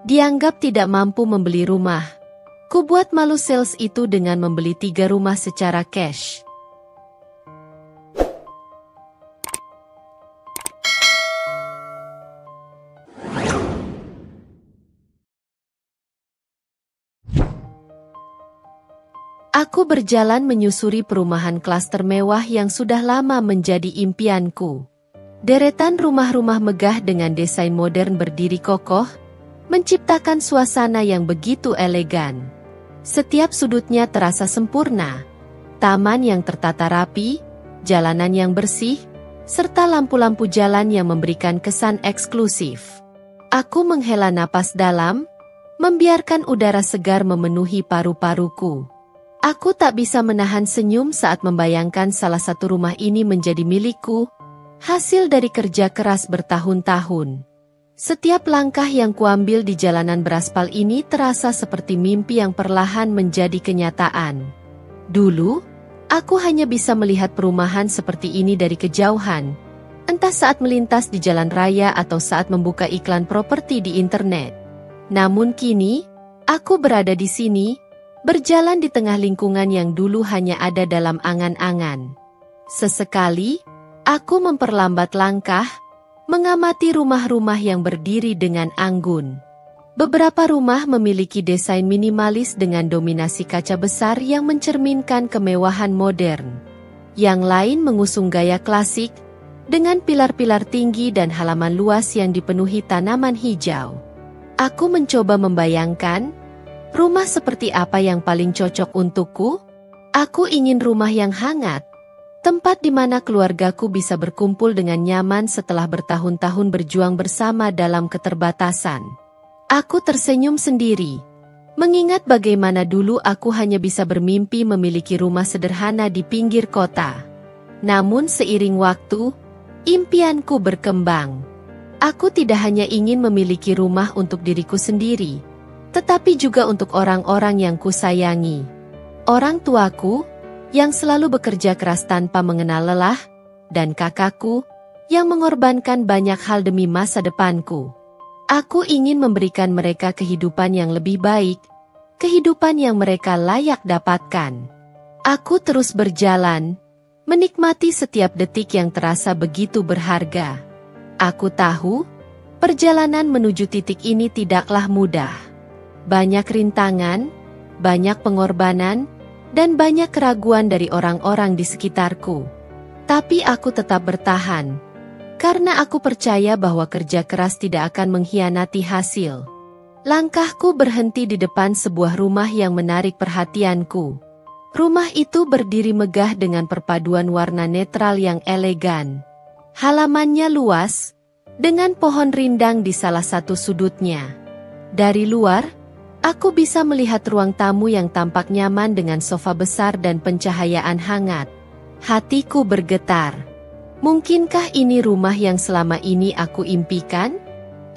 Dianggap tidak mampu membeli rumah. Kubuat malu sales itu dengan membeli 3 rumah secara cash. Aku berjalan menyusuri perumahan klaster mewah yang sudah lama menjadi impianku. Deretan rumah-rumah megah dengan desain modern berdiri kokoh, menciptakan suasana yang begitu elegan. Setiap sudutnya terasa sempurna. Taman yang tertata rapi, jalanan yang bersih, serta lampu-lampu jalan yang memberikan kesan eksklusif. Aku menghela napas dalam, membiarkan udara segar memenuhi paru-paruku. Aku tak bisa menahan senyum saat membayangkan salah satu rumah ini menjadi milikku, hasil dari kerja keras bertahun-tahun. Setiap langkah yang kuambil di jalanan beraspal ini terasa seperti mimpi yang perlahan menjadi kenyataan. Dulu, aku hanya bisa melihat perumahan seperti ini dari kejauhan, entah saat melintas di jalan raya atau saat membuka iklan properti di internet. Namun kini, aku berada di sini, berjalan di tengah lingkungan yang dulu hanya ada dalam angan-angan. Sesekali, aku memperlambat langkah, mengamati rumah-rumah yang berdiri dengan anggun. Beberapa rumah memiliki desain minimalis dengan dominasi kaca besar yang mencerminkan kemewahan modern. Yang lain mengusung gaya klasik, dengan pilar-pilar tinggi dan halaman luas yang dipenuhi tanaman hijau. Aku mencoba membayangkan, rumah seperti apa yang paling cocok untukku? Aku ingin rumah yang hangat, tempat di mana keluargaku bisa berkumpul dengan nyaman setelah bertahun-tahun berjuang bersama dalam keterbatasan. Aku tersenyum sendiri, mengingat bagaimana dulu aku hanya bisa bermimpi memiliki rumah sederhana di pinggir kota. Namun seiring waktu, impianku berkembang. Aku tidak hanya ingin memiliki rumah untuk diriku sendiri, tetapi juga untuk orang-orang yang kusayangi. Orang tuaku, yang selalu bekerja keras tanpa mengenal lelah, dan kakakku, yang mengorbankan banyak hal demi masa depanku. Aku ingin memberikan mereka kehidupan yang lebih baik, kehidupan yang mereka layak dapatkan. Aku terus berjalan, menikmati setiap detik yang terasa begitu berharga. Aku tahu, perjalanan menuju titik ini tidaklah mudah. Banyak rintangan, banyak pengorbanan, dan banyak keraguan dari orang-orang di sekitarku. Tapi aku tetap bertahan, karena aku percaya bahwa kerja keras tidak akan mengkhianati hasil. Langkahku berhenti di depan sebuah rumah yang menarik perhatianku. Rumah itu berdiri megah dengan perpaduan warna netral yang elegan. Halamannya luas, dengan pohon rindang di salah satu sudutnya. Dari luar, aku bisa melihat ruang tamu yang tampak nyaman dengan sofa besar dan pencahayaan hangat. Hatiku bergetar. Mungkinkah ini rumah yang selama ini aku impikan?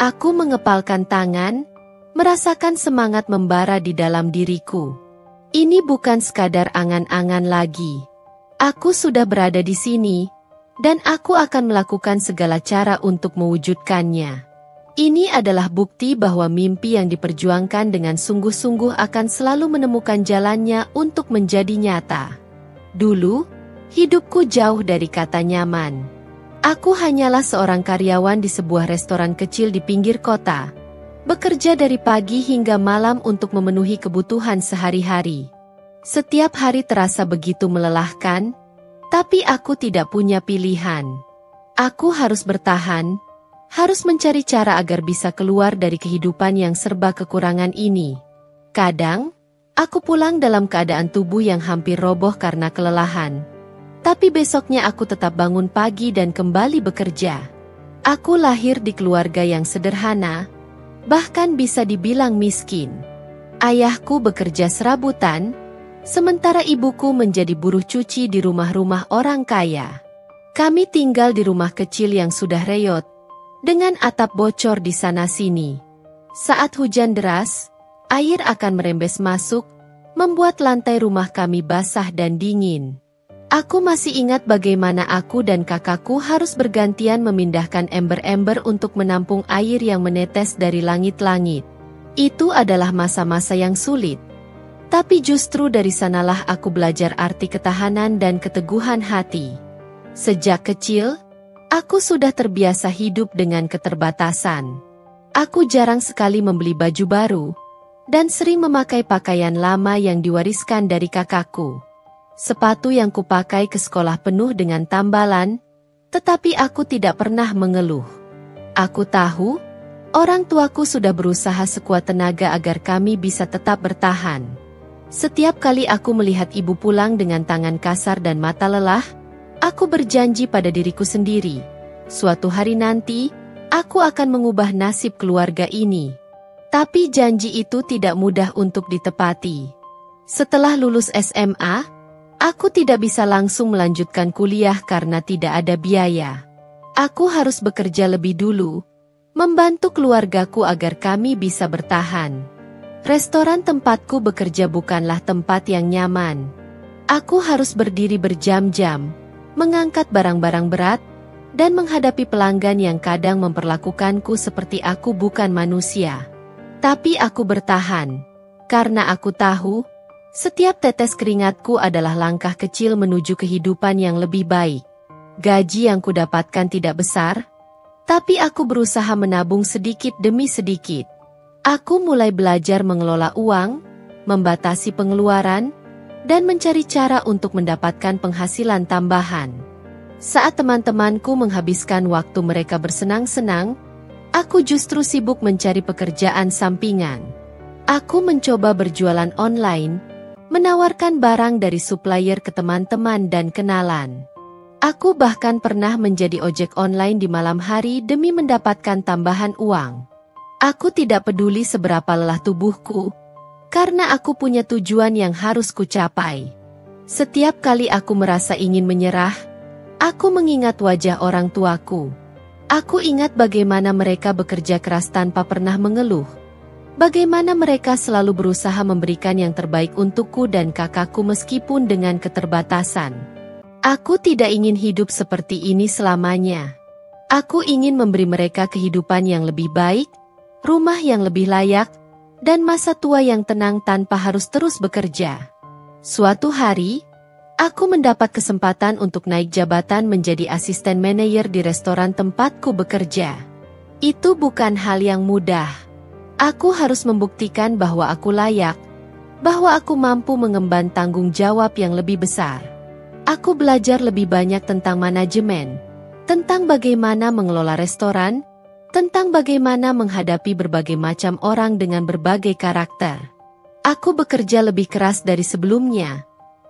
Aku mengepalkan tangan, merasakan semangat membara di dalam diriku. Ini bukan sekadar angan-angan lagi. Aku sudah berada di sini, dan aku akan melakukan segala cara untuk mewujudkannya. Ini adalah bukti bahwa mimpi yang diperjuangkan dengan sungguh-sungguh akan selalu menemukan jalannya untuk menjadi nyata. Dulu, hidupku jauh dari kata nyaman. Aku hanyalah seorang karyawan di sebuah restoran kecil di pinggir kota, bekerja dari pagi hingga malam untuk memenuhi kebutuhan sehari-hari. Setiap hari terasa begitu melelahkan, tapi aku tidak punya pilihan. Aku harus bertahan, harus mencari cara agar bisa keluar dari kehidupan yang serba kekurangan ini. Kadang, aku pulang dalam keadaan tubuh yang hampir roboh karena kelelahan. Tapi besoknya aku tetap bangun pagi dan kembali bekerja. Aku lahir di keluarga yang sederhana, bahkan bisa dibilang miskin. Ayahku bekerja serabutan, sementara ibuku menjadi buruh cuci di rumah-rumah orang kaya. Kami tinggal di rumah kecil yang sudah reyot, dengan atap bocor di sana-sini. Saat hujan deras, air akan merembes masuk, membuat lantai rumah kami basah dan dingin. Aku masih ingat bagaimana aku dan kakakku harus bergantian memindahkan ember-ember untuk menampung air yang menetes dari langit-langit. Itu adalah masa-masa yang sulit. Tapi justru dari sanalah aku belajar arti ketahanan dan keteguhan hati. Sejak kecil, aku sudah terbiasa hidup dengan keterbatasan. Aku jarang sekali membeli baju baru, dan sering memakai pakaian lama yang diwariskan dari kakakku. Sepatu yang kupakai ke sekolah penuh dengan tambalan, tetapi aku tidak pernah mengeluh. Aku tahu, orang tuaku sudah berusaha sekuat tenaga agar kami bisa tetap bertahan. Setiap kali aku melihat ibu pulang dengan tangan kasar dan mata lelah, aku berjanji pada diriku sendiri, suatu hari nanti, aku akan mengubah nasib keluarga ini. Tapi janji itu tidak mudah untuk ditepati. Setelah lulus SMA, aku tidak bisa langsung melanjutkan kuliah karena tidak ada biaya. Aku harus bekerja lebih dulu, membantu keluargaku agar kami bisa bertahan. Restoran tempatku bekerja bukanlah tempat yang nyaman. Aku harus berdiri berjam-jam, mengangkat barang-barang berat, dan menghadapi pelanggan yang kadang memperlakukanku seperti aku bukan manusia. Tapi aku bertahan, karena aku tahu, setiap tetes keringatku adalah langkah kecil menuju kehidupan yang lebih baik. Gaji yang kudapatkan tidak besar, tapi aku berusaha menabung sedikit demi sedikit. Aku mulai belajar mengelola uang, membatasi pengeluaran, dan mencari cara untuk mendapatkan penghasilan tambahan. Saat teman-temanku menghabiskan waktu mereka bersenang-senang, aku justru sibuk mencari pekerjaan sampingan. Aku mencoba berjualan online, menawarkan barang dari supplier ke teman-teman dan kenalan. Aku bahkan pernah menjadi ojek online di malam hari demi mendapatkan tambahan uang. Aku tidak peduli seberapa lelah tubuhku, karena aku punya tujuan yang harus kucapai. Setiap kali aku merasa ingin menyerah, aku mengingat wajah orang tuaku. Aku ingat bagaimana mereka bekerja keras tanpa pernah mengeluh. Bagaimana mereka selalu berusaha memberikan yang terbaik untukku dan kakakku meskipun dengan keterbatasan. Aku tidak ingin hidup seperti ini selamanya. Aku ingin memberi mereka kehidupan yang lebih baik, rumah yang lebih layak, dan masa tua yang tenang tanpa harus terus bekerja. Suatu hari, aku mendapat kesempatan untuk naik jabatan menjadi asisten manajer di restoran tempatku bekerja. Itu bukan hal yang mudah. Aku harus membuktikan bahwa aku layak, bahwa aku mampu mengemban tanggung jawab yang lebih besar. Aku belajar lebih banyak tentang manajemen, tentang bagaimana mengelola restoran, tentang bagaimana menghadapi berbagai macam orang dengan berbagai karakter. Aku bekerja lebih keras dari sebelumnya.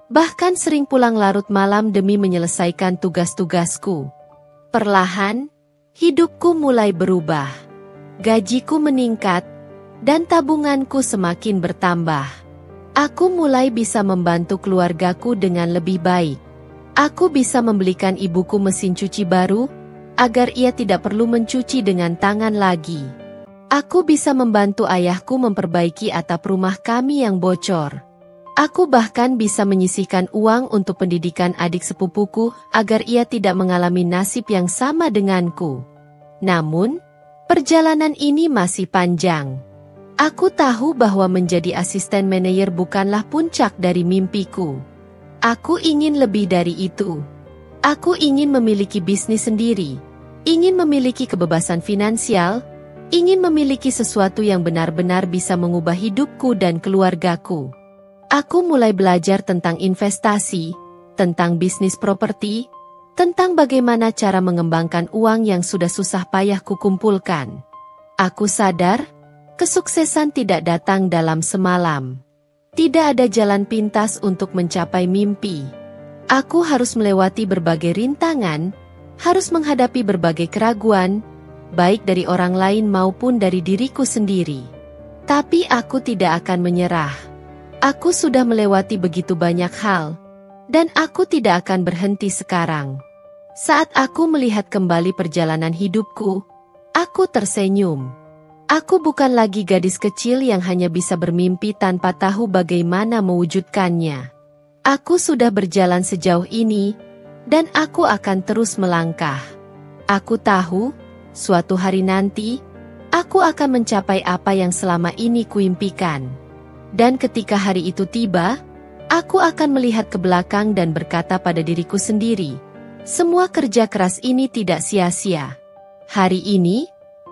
Bahkan sering pulang larut malam demi menyelesaikan tugas-tugasku. Perlahan, hidupku mulai berubah. Gajiku meningkat, dan tabunganku semakin bertambah. Aku mulai bisa membantu keluargaku dengan lebih baik. Aku bisa membelikan ibuku mesin cuci baru, agar ia tidak perlu mencuci dengan tangan lagi. Aku bisa membantu ayahku memperbaiki atap rumah kami yang bocor. Aku bahkan bisa menyisihkan uang untuk pendidikan adik sepupuku agar ia tidak mengalami nasib yang sama denganku. Namun, perjalanan ini masih panjang. Aku tahu bahwa menjadi asisten manajer bukanlah puncak dari mimpiku. Aku ingin lebih dari itu. Aku ingin memiliki bisnis sendiri, ingin memiliki kebebasan finansial, ingin memiliki sesuatu yang benar-benar bisa mengubah hidupku dan keluargaku. Aku mulai belajar tentang investasi, tentang bisnis properti, tentang bagaimana cara mengembangkan uang yang sudah susah payah kukumpulkan. Aku sadar, kesuksesan tidak datang dalam semalam. Tidak ada jalan pintas untuk mencapai mimpi. Aku harus melewati berbagai rintangan, harus menghadapi berbagai keraguan, baik dari orang lain maupun dari diriku sendiri. Tapi aku tidak akan menyerah. Aku sudah melewati begitu banyak hal, dan aku tidak akan berhenti sekarang. Saat aku melihat kembali perjalanan hidupku, aku tersenyum. Aku bukan lagi gadis kecil yang hanya bisa bermimpi tanpa tahu bagaimana mewujudkannya. Aku sudah berjalan sejauh ini, dan aku akan terus melangkah. Aku tahu, suatu hari nanti, Aku akan mencapai apa yang selama ini kuimpikan. Dan ketika hari itu tiba, aku akan melihat ke belakang dan berkata pada diriku sendiri, semua kerja keras ini tidak sia-sia. Hari ini,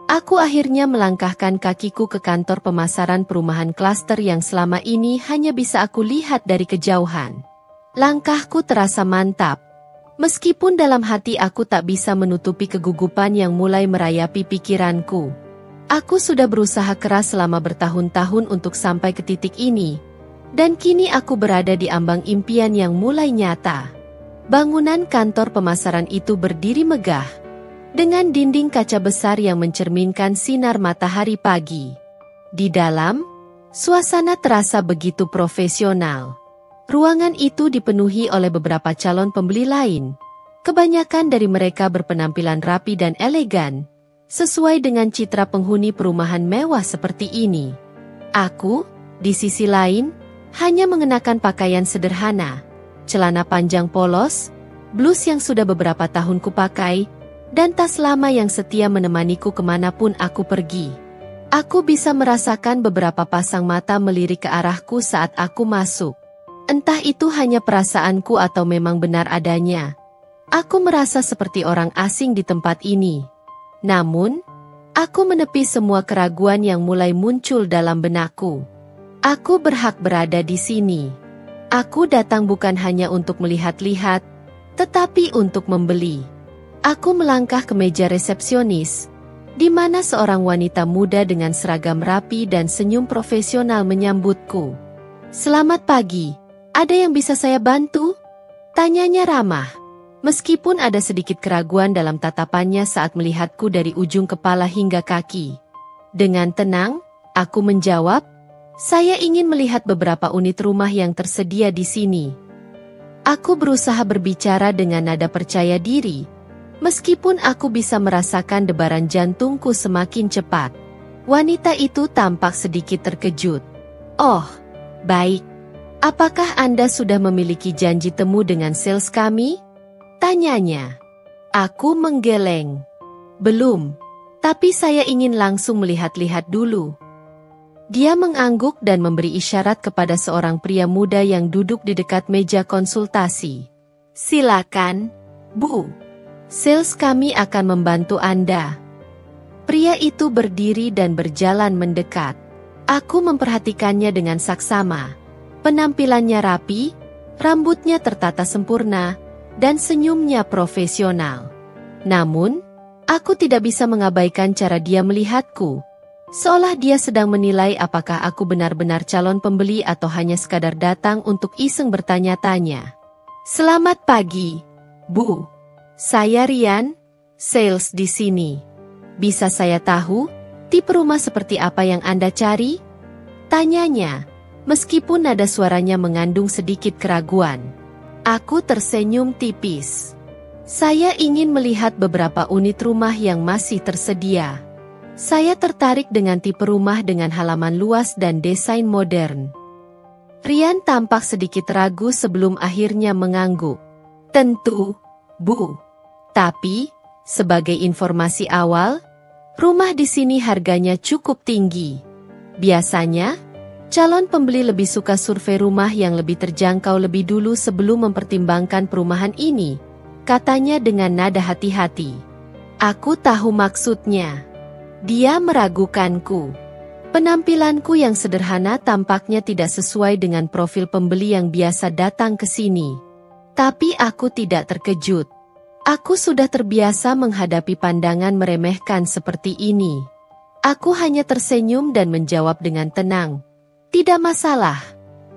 aku akhirnya melangkahkan kakiku ke kantor pemasaran perumahan klaster yang selama ini hanya bisa aku lihat dari kejauhan. Langkahku terasa mantap. Meskipun dalam hati aku tak bisa menutupi kegugupan yang mulai merayapi pikiranku. Aku sudah berusaha keras selama bertahun-tahun untuk sampai ke titik ini. Dan kini aku berada di ambang impian yang mulai nyata. Bangunan kantor pemasaran itu berdiri megah. Dengan dinding kaca besar yang mencerminkan sinar matahari pagi. Di dalam, suasana terasa begitu profesional. Ruangan itu dipenuhi oleh beberapa calon pembeli lain. Kebanyakan dari mereka berpenampilan rapi dan elegan. Sesuai dengan citra penghuni perumahan mewah seperti ini. Aku, di sisi lain, hanya mengenakan pakaian sederhana, celana panjang polos, blus yang sudah beberapa tahun kupakai, dan tas lama yang setia menemaniku kemanapun aku pergi. Aku bisa merasakan beberapa pasang mata melirik ke arahku saat aku masuk. Entah itu hanya perasaanku atau memang benar adanya. Aku merasa seperti orang asing di tempat ini. Namun, aku menepi semua keraguan yang mulai muncul dalam benakku. Aku berhak berada di sini. Aku datang bukan hanya untuk melihat-lihat, tetapi untuk membeli. Aku melangkah ke meja resepsionis, di mana seorang wanita muda dengan seragam rapi dan senyum profesional menyambutku. "Selamat pagi, ada yang bisa saya bantu?" Tanyanya ramah. Meskipun ada sedikit keraguan dalam tatapannya saat melihatku dari ujung kepala hingga kaki. Dengan tenang, aku menjawab, "Saya ingin melihat beberapa unit rumah yang tersedia di sini." Aku berusaha berbicara dengan nada percaya diri, meskipun aku bisa merasakan debaran jantungku semakin cepat. Wanita itu tampak sedikit terkejut. "Oh, baik. Apakah Anda sudah memiliki janji temu dengan sales kami?" Tanyanya. Aku menggeleng. "Belum, tapi saya ingin langsung melihat-lihat dulu." Dia mengangguk dan memberi isyarat kepada seorang pria muda yang duduk di dekat meja konsultasi. "Silakan, Bu. Sales kami akan membantu Anda." Pria itu berdiri dan berjalan mendekat. Aku memperhatikannya dengan saksama. Penampilannya rapi, rambutnya tertata sempurna, dan senyumnya profesional. Namun, aku tidak bisa mengabaikan cara dia melihatku. Seolah dia sedang menilai apakah aku benar-benar calon pembeli atau hanya sekadar datang untuk iseng bertanya-tanya. "Selamat pagi, Bu. Saya Rian, sales di sini. Bisa saya tahu, tipe rumah seperti apa yang Anda cari?" Tanyanya, meskipun nada suaranya mengandung sedikit keraguan. Aku tersenyum tipis. Saya ingin melihat beberapa unit rumah yang masih tersedia. Saya tertarik dengan tipe rumah dengan halaman luas dan desain modern. Rian tampak sedikit ragu sebelum akhirnya mengangguk. "Tentu, Bu. Tapi, sebagai informasi awal, rumah di sini harganya cukup tinggi. Biasanya, calon pembeli lebih suka survei rumah yang lebih terjangkau lebih dulu sebelum mempertimbangkan perumahan ini," katanya dengan nada hati-hati. Aku tahu maksudnya. Dia meragukanku. Penampilanku yang sederhana tampaknya tidak sesuai dengan profil pembeli yang biasa datang ke sini. Tapi aku tidak terkejut. Aku sudah terbiasa menghadapi pandangan meremehkan seperti ini. Aku hanya tersenyum dan menjawab dengan tenang. "Tidak masalah.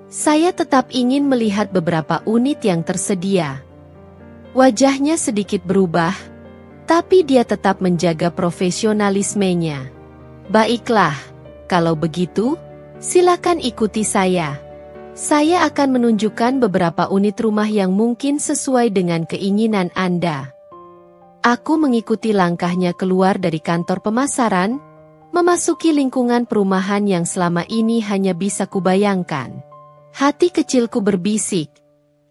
Saya tetap ingin melihat beberapa unit yang tersedia." Wajahnya sedikit berubah, tapi dia tetap menjaga profesionalismenya. "Baiklah, kalau begitu, silakan ikuti saya. Saya akan menunjukkan beberapa unit rumah yang mungkin sesuai dengan keinginan Anda." Aku mengikuti langkahnya keluar dari kantor pemasaran, memasuki lingkungan perumahan yang selama ini hanya bisa kubayangkan. Hati kecilku berbisik,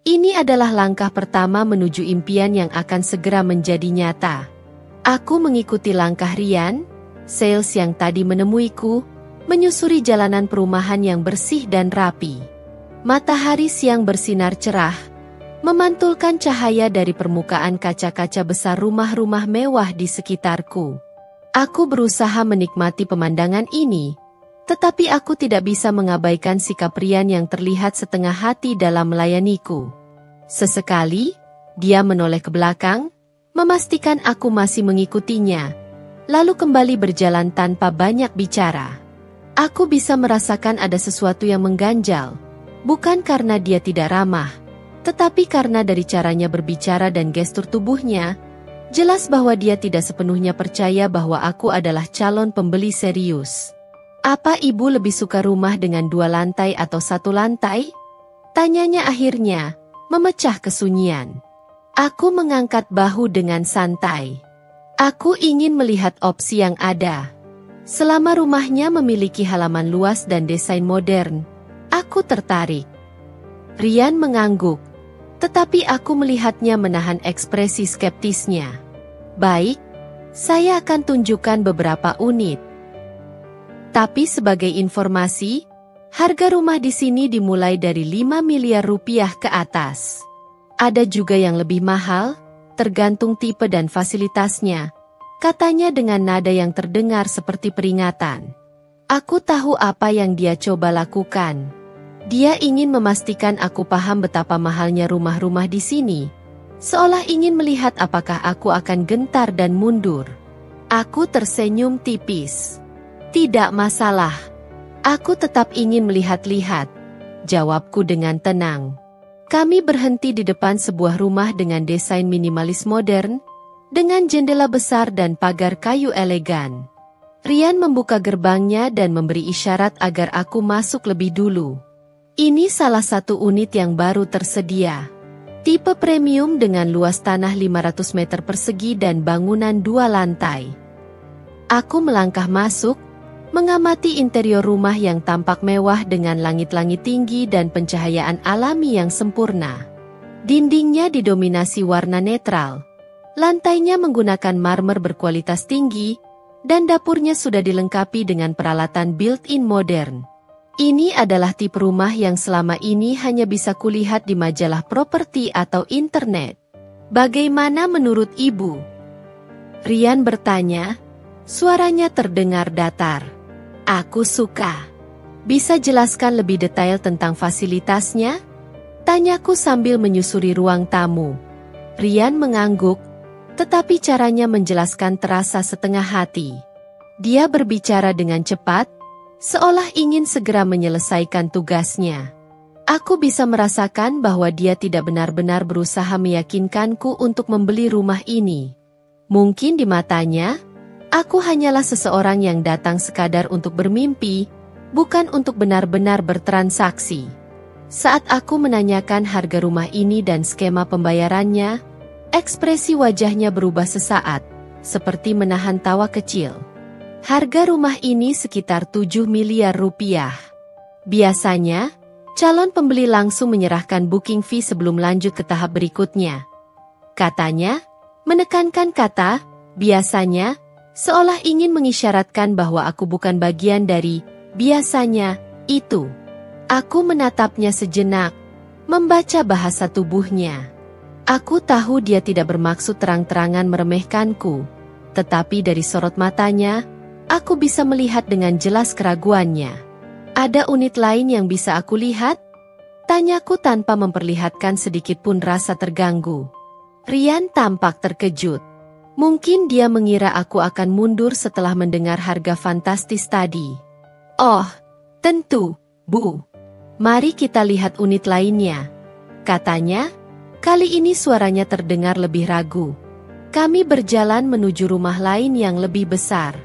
ini adalah langkah pertama menuju impian yang akan segera menjadi nyata. Aku mengikuti langkah Rian, Sales yang tadi menemuiku, menyusuri jalanan perumahan yang bersih dan rapi. Matahari siang bersinar cerah, memantulkan cahaya dari permukaan kaca-kaca besar rumah-rumah mewah di sekitarku. Aku berusaha menikmati pemandangan ini, tetapi aku tidak bisa mengabaikan sikap Rian yang terlihat setengah hati dalam melayaniku. Sesekali, dia menoleh ke belakang, memastikan aku masih mengikutinya, lalu kembali berjalan tanpa banyak bicara. Aku bisa merasakan ada sesuatu yang mengganjal, bukan karena dia tidak ramah, tetapi karena dari caranya berbicara dan gestur tubuhnya, jelas bahwa dia tidak sepenuhnya percaya bahwa aku adalah calon pembeli serius. Apa ibu lebih suka rumah dengan 2 lantai atau 1 lantai? Tanyanya akhirnya, memecah kesunyian. Aku mengangkat bahu dengan santai. Aku ingin melihat opsi yang ada. Selama rumahnya memiliki halaman luas dan desain modern, aku tertarik. Rian mengangguk, tetapi aku melihatnya menahan ekspresi skeptisnya. Baik, saya akan tunjukkan beberapa unit. Tapi sebagai informasi, harga rumah di sini dimulai dari 5 miliar rupiah ke atas. Ada juga yang lebih mahal, tergantung tipe dan fasilitasnya, katanya dengan nada yang terdengar seperti peringatan. Aku tahu apa yang dia coba lakukan. Dia ingin memastikan aku paham betapa mahalnya rumah-rumah di sini, seolah ingin melihat apakah aku akan gentar dan mundur. Aku tersenyum tipis. Tidak masalah. Aku tetap ingin melihat-lihat, jawabku dengan tenang. Kami berhenti di depan sebuah rumah dengan desain minimalis modern, dengan jendela besar dan pagar kayu elegan. Rian membuka gerbangnya dan memberi isyarat agar aku masuk lebih dulu. Ini salah satu unit yang baru tersedia. Tipe premium dengan luas tanah 500 meter persegi dan bangunan 2 lantai. Aku melangkah masuk, mengamati interior rumah yang tampak mewah dengan langit-langit tinggi dan pencahayaan alami yang sempurna. Dindingnya didominasi warna netral. Lantainya menggunakan marmer berkualitas tinggi, dan dapurnya sudah dilengkapi dengan peralatan built-in modern. Ini adalah tipe rumah yang selama ini hanya bisa kulihat di majalah properti atau internet. Bagaimana menurut ibu? Rian bertanya, suaranya terdengar datar. Aku suka. Bisa jelaskan lebih detail tentang fasilitasnya? Tanyaku sambil menyusuri ruang tamu. Rian mengangguk, tetapi caranya menjelaskan terasa setengah hati. Dia berbicara dengan cepat, seolah ingin segera menyelesaikan tugasnya. Aku bisa merasakan bahwa dia tidak benar-benar berusaha meyakinkanku untuk membeli rumah ini. Mungkin di matanya, aku hanyalah seseorang yang datang sekadar untuk bermimpi, bukan untuk benar-benar bertransaksi. Saat aku menanyakan harga rumah ini dan skema pembayarannya, ekspresi wajahnya berubah sesaat, seperti menahan tawa kecil. Harga rumah ini sekitar 7 miliar rupiah. Biasanya, calon pembeli langsung menyerahkan booking fee sebelum lanjut ke tahap berikutnya. Katanya, menekankan kata, biasanya, seolah ingin mengisyaratkan bahwa aku bukan bagian dari biasanya itu. Aku menatapnya sejenak, membaca bahasa tubuhnya. Aku tahu dia tidak bermaksud terang-terangan meremehkanku, tetapi dari sorot matanya, aku bisa melihat dengan jelas keraguannya. Ada unit lain yang bisa aku lihat? Tanyaku tanpa memperlihatkan sedikit pun rasa terganggu. Rian tampak terkejut. Mungkin dia mengira aku akan mundur setelah mendengar harga fantastis tadi. Oh, tentu, Bu. Mari kita lihat unit lainnya. Katanya, kali ini suaranya terdengar lebih ragu. Kami berjalan menuju rumah lain yang lebih besar.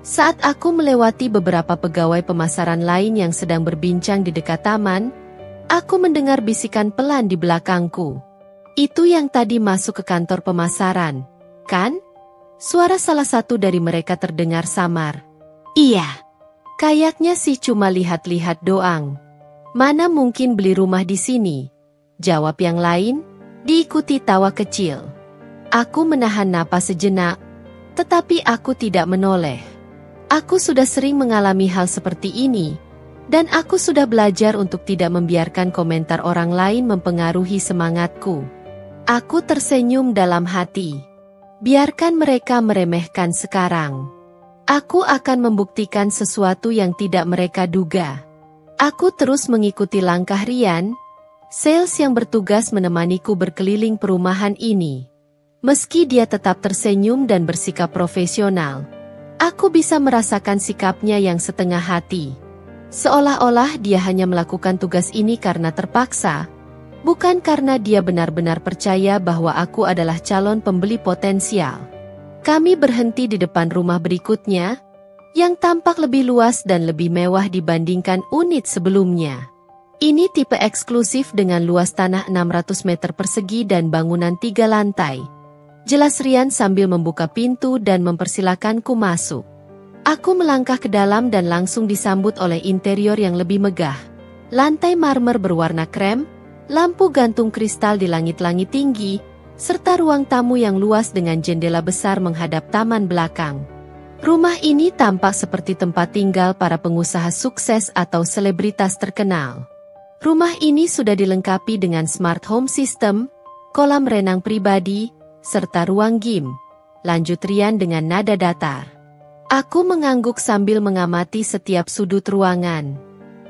Saat aku melewati beberapa pegawai pemasaran lain yang sedang berbincang di dekat taman, aku mendengar bisikan pelan di belakangku. Itu yang tadi masuk ke kantor pemasaran, kan? Suara salah satu dari mereka terdengar samar. Iya, kayaknya sih cuma lihat-lihat doang. Mana mungkin beli rumah di sini? Jawab yang lain, diikuti tawa kecil. Aku menahan napas sejenak, tetapi aku tidak menoleh. Aku sudah sering mengalami hal seperti ini, dan aku sudah belajar untuk tidak membiarkan komentar orang lain mempengaruhi semangatku. Aku tersenyum dalam hati. Biarkan mereka meremehkan sekarang. Aku akan membuktikan sesuatu yang tidak mereka duga. Aku terus mengikuti langkah Ryan, sales yang bertugas menemaniku berkeliling perumahan ini. Meski dia tetap tersenyum dan bersikap profesional, aku bisa merasakan sikapnya yang setengah hati. Seolah-olah dia hanya melakukan tugas ini karena terpaksa, bukan karena dia benar-benar percaya bahwa aku adalah calon pembeli potensial. Kami berhenti di depan rumah berikutnya, yang tampak lebih luas dan lebih mewah dibandingkan unit sebelumnya. Ini tipe eksklusif dengan luas tanah 600 meter persegi dan bangunan 3 lantai. Jelas Ryan sambil membuka pintu dan mempersilakanku masuk. Aku melangkah ke dalam dan langsung disambut oleh interior yang lebih megah. Lantai marmer berwarna krem, lampu gantung kristal di langit-langit tinggi, serta ruang tamu yang luas dengan jendela besar menghadap taman belakang. Rumah ini tampak seperti tempat tinggal para pengusaha sukses atau selebritas terkenal. Rumah ini sudah dilengkapi dengan smart home system, kolam renang pribadi, serta ruang gym. Lanjut Ryan dengan nada datar. Aku mengangguk sambil mengamati setiap sudut ruangan.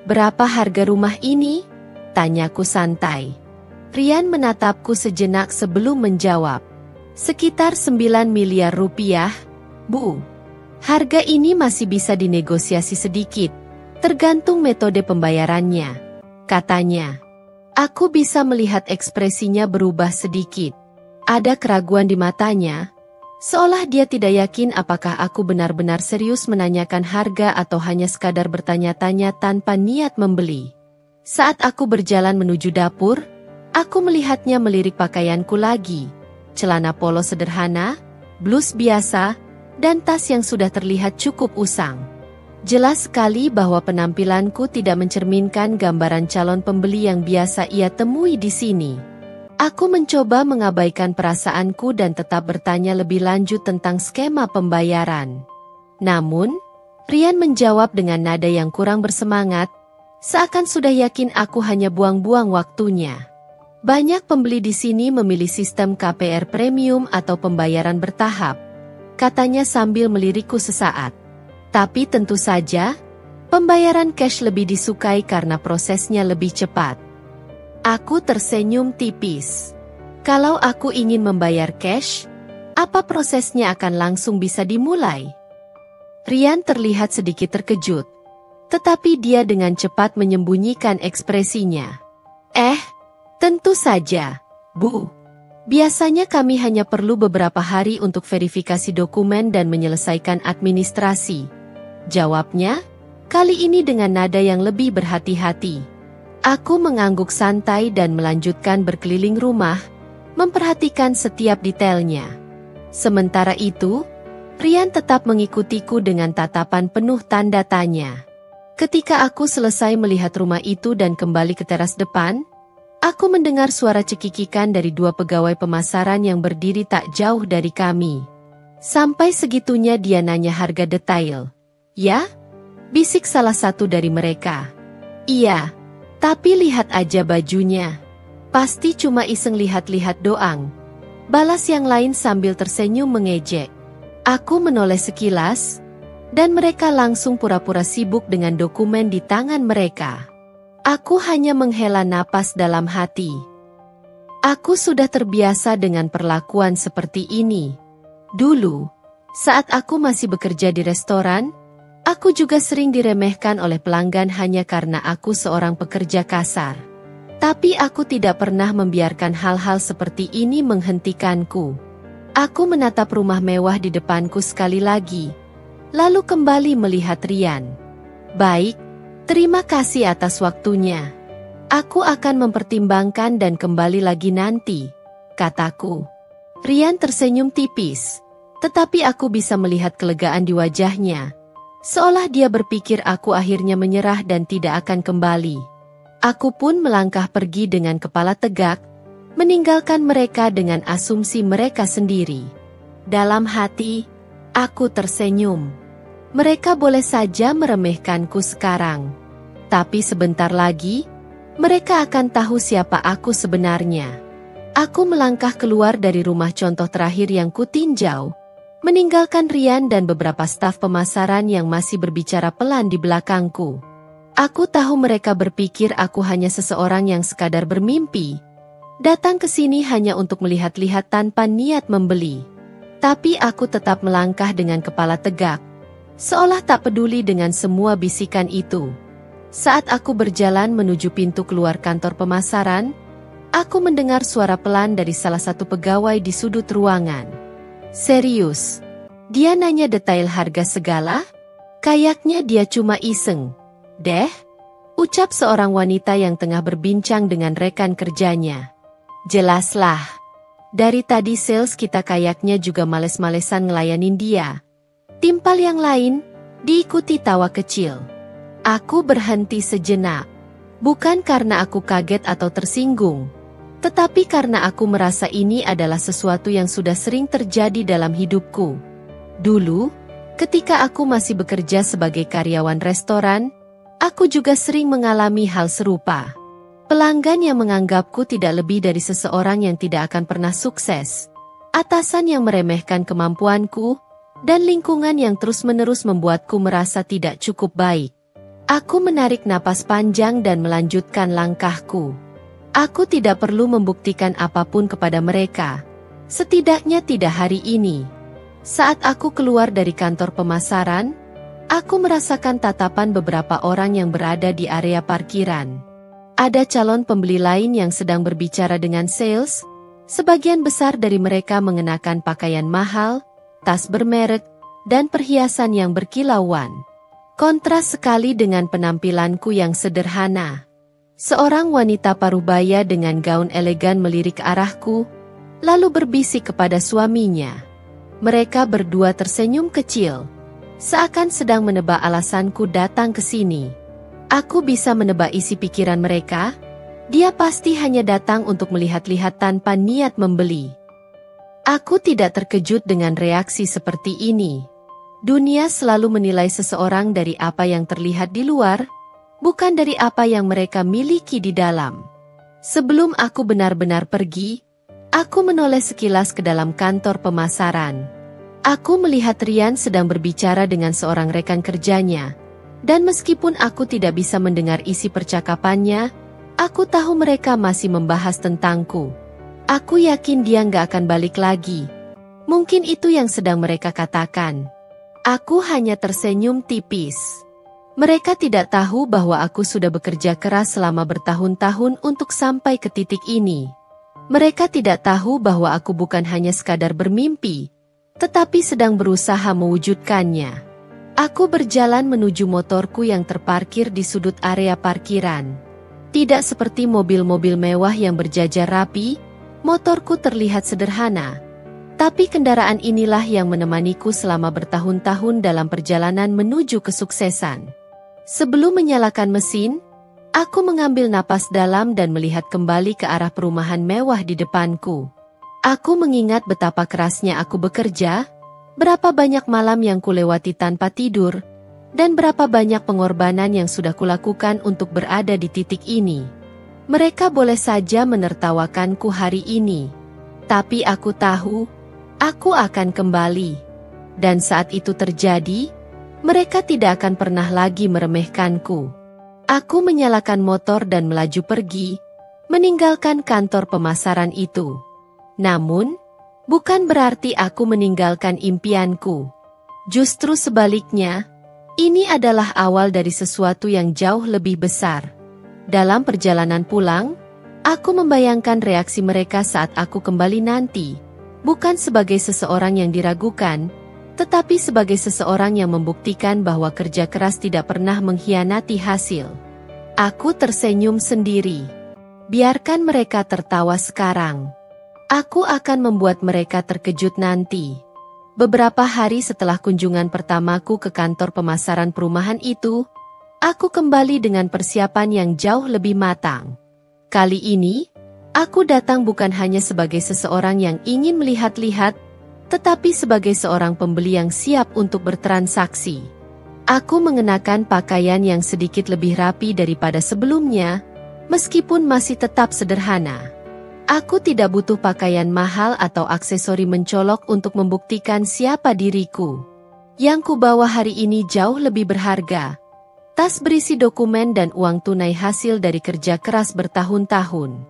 Berapa harga rumah ini? Tanyaku santai. Ryan menatapku sejenak sebelum menjawab. Sekitar 9 miliar rupiah, Bu. Harga ini masih bisa dinegosiasi sedikit, tergantung metode pembayarannya, katanya. Aku bisa melihat ekspresinya berubah sedikit. Ada keraguan di matanya, seolah dia tidak yakin apakah aku benar-benar serius menanyakan harga atau hanya sekadar bertanya-tanya tanpa niat membeli. Saat aku berjalan menuju dapur, aku melihatnya melirik pakaianku lagi. Celana polo sederhana, blus biasa, dan tas yang sudah terlihat cukup usang. Jelas sekali bahwa penampilanku tidak mencerminkan gambaran calon pembeli yang biasa ia temui di sini. Aku mencoba mengabaikan perasaanku dan tetap bertanya lebih lanjut tentang skema pembayaran. Namun, Ryan menjawab dengan nada yang kurang bersemangat, seakan sudah yakin aku hanya buang-buang waktunya. Banyak pembeli di sini memilih sistem KPR premium atau pembayaran bertahap, katanya sambil melirikku sesaat. Tapi tentu saja, pembayaran cash lebih disukai karena prosesnya lebih cepat. Aku tersenyum tipis. Kalau aku ingin membayar cash, apa prosesnya akan langsung bisa dimulai? Ryan terlihat sedikit terkejut, tetapi dia dengan cepat menyembunyikan ekspresinya. Tentu saja, Bu. Biasanya kami hanya perlu beberapa hari untuk verifikasi dokumen dan menyelesaikan administrasi. Jawabnya, kali ini dengan nada yang lebih berhati-hati. Aku mengangguk santai dan melanjutkan berkeliling rumah, memperhatikan setiap detailnya. Sementara itu, Ryan tetap mengikutiku dengan tatapan penuh tanda tanya. Ketika aku selesai melihat rumah itu dan kembali ke teras depan, aku mendengar suara cekikikan dari 2 pegawai pemasaran yang berdiri tak jauh dari kami. Sampai segitunya dia nanya harga detail. Ya? Bisik salah satu dari mereka. Iya, tapi lihat aja bajunya. Pasti cuma iseng lihat-lihat doang. Balas yang lain sambil tersenyum mengejek. Aku menoleh sekilas, dan mereka langsung pura-pura sibuk dengan dokumen di tangan mereka. Aku hanya menghela napas dalam hati. Aku sudah terbiasa dengan perlakuan seperti ini. Dulu, saat aku masih bekerja di restoran, aku juga sering diremehkan oleh pelanggan hanya karena aku seorang pekerja kasar. Tapi aku tidak pernah membiarkan hal-hal seperti ini menghentikanku. Aku menatap rumah mewah di depanku sekali lagi, lalu kembali melihat Ryan. Baik, terima kasih atas waktunya. Aku akan mempertimbangkan dan kembali lagi nanti, kataku. Ryan tersenyum tipis, tetapi aku bisa melihat kelegaan di wajahnya. Seolah dia berpikir aku akhirnya menyerah dan tidak akan kembali. Aku pun melangkah pergi dengan kepala tegak, meninggalkan mereka dengan asumsi mereka sendiri. Dalam hati, aku tersenyum. Mereka boleh saja meremehkanku sekarang. Tapi sebentar lagi, mereka akan tahu siapa aku sebenarnya. Aku melangkah keluar dari rumah contoh terakhir yang kutinjau, meninggalkan Rian dan beberapa staf pemasaran yang masih berbicara pelan di belakangku. Aku tahu mereka berpikir aku hanya seseorang yang sekadar bermimpi, datang ke sini hanya untuk melihat-lihat tanpa niat membeli. Tapi aku tetap melangkah dengan kepala tegak, seolah tak peduli dengan semua bisikan itu. Saat aku berjalan menuju pintu keluar kantor pemasaran, aku mendengar suara pelan dari salah satu pegawai di sudut ruangan. Serius? Dia nanya detail harga segala? Kayaknya dia cuma iseng. Deh? Ucap seorang wanita yang tengah berbincang dengan rekan kerjanya. Jelaslah. Dari tadi sales kita kayaknya juga males-malesan ngelayanin dia. Timpal yang lain, diikuti tawa kecil. Aku berhenti sejenak. Bukan karena aku kaget atau tersinggung, tetapi karena aku merasa ini adalah sesuatu yang sudah sering terjadi dalam hidupku. Dulu, ketika aku masih bekerja sebagai karyawan restoran, aku juga sering mengalami hal serupa. Pelanggan yang menganggapku tidak lebih dari seseorang yang tidak akan pernah sukses, atasan yang meremehkan kemampuanku, dan lingkungan yang terus-menerus membuatku merasa tidak cukup baik. Aku menarik napas panjang dan melanjutkan langkahku. Aku tidak perlu membuktikan apapun kepada mereka, setidaknya tidak hari ini. Saat aku keluar dari kantor pemasaran, aku merasakan tatapan beberapa orang yang berada di area parkiran. Ada calon pembeli lain yang sedang berbicara dengan sales. Sebagian besar dari mereka mengenakan pakaian mahal, tas bermerek, dan perhiasan yang berkilauan. Kontras sekali dengan penampilanku yang sederhana. Seorang wanita parubaya dengan gaun elegan melirik ke arahku, lalu berbisik kepada suaminya. Mereka berdua tersenyum kecil, seakan sedang menebak alasanku datang ke sini. Aku bisa menebak isi pikiran mereka. Dia pasti hanya datang untuk melihat-lihat tanpa niat membeli. Aku tidak terkejut dengan reaksi seperti ini. Dunia selalu menilai seseorang dari apa yang terlihat di luar, bukan dari apa yang mereka miliki di dalam. Sebelum aku benar-benar pergi, aku menoleh sekilas ke dalam kantor pemasaran. Aku melihat Rian sedang berbicara dengan seorang rekan kerjanya, dan meskipun aku tidak bisa mendengar isi percakapannya, aku tahu mereka masih membahas tentangku. Aku yakin dia nggak akan balik lagi. Mungkin itu yang sedang mereka katakan. Aku hanya tersenyum tipis. Mereka tidak tahu bahwa aku sudah bekerja keras selama bertahun-tahun untuk sampai ke titik ini. Mereka tidak tahu bahwa aku bukan hanya sekadar bermimpi, tetapi sedang berusaha mewujudkannya. Aku berjalan menuju motorku yang terparkir di sudut area parkiran. Tidak seperti mobil-mobil mewah yang berjajar rapi, motorku terlihat sederhana. Tapi kendaraan inilah yang menemaniku selama bertahun-tahun dalam perjalanan menuju kesuksesan. Sebelum menyalakan mesin, aku mengambil napas dalam dan melihat kembali ke arah perumahan mewah di depanku. Aku mengingat betapa kerasnya aku bekerja, berapa banyak malam yang kulewati tanpa tidur, dan berapa banyak pengorbanan yang sudah kulakukan untuk berada di titik ini. Mereka boleh saja menertawakanku hari ini, tapi aku tahu, aku akan kembali. Dan saat itu terjadi, mereka tidak akan pernah lagi meremehkanku. Aku menyalakan motor dan melaju pergi, meninggalkan kantor pemasaran itu. Namun, bukan berarti aku meninggalkan impianku. Justru sebaliknya, ini adalah awal dari sesuatu yang jauh lebih besar. Dalam perjalanan pulang, aku membayangkan reaksi mereka saat aku kembali nanti. Bukan sebagai seseorang yang diragukan, tetapi sebagai seseorang yang membuktikan bahwa kerja keras tidak pernah mengkhianati hasil. Aku tersenyum sendiri. Biarkan mereka tertawa sekarang. Aku akan membuat mereka terkejut nanti. Beberapa hari setelah kunjungan pertamaku ke kantor pemasaran perumahan itu, aku kembali dengan persiapan yang jauh lebih matang. Kali ini, aku datang bukan hanya sebagai seseorang yang ingin melihat-lihat, tetapi sebagai seorang pembeli yang siap untuk bertransaksi. Aku mengenakan pakaian yang sedikit lebih rapi daripada sebelumnya, meskipun masih tetap sederhana. Aku tidak butuh pakaian mahal atau aksesori mencolok untuk membuktikan siapa diriku. Yang kubawa hari ini jauh lebih berharga. Tas berisi dokumen dan uang tunai hasil dari kerja keras bertahun-tahun.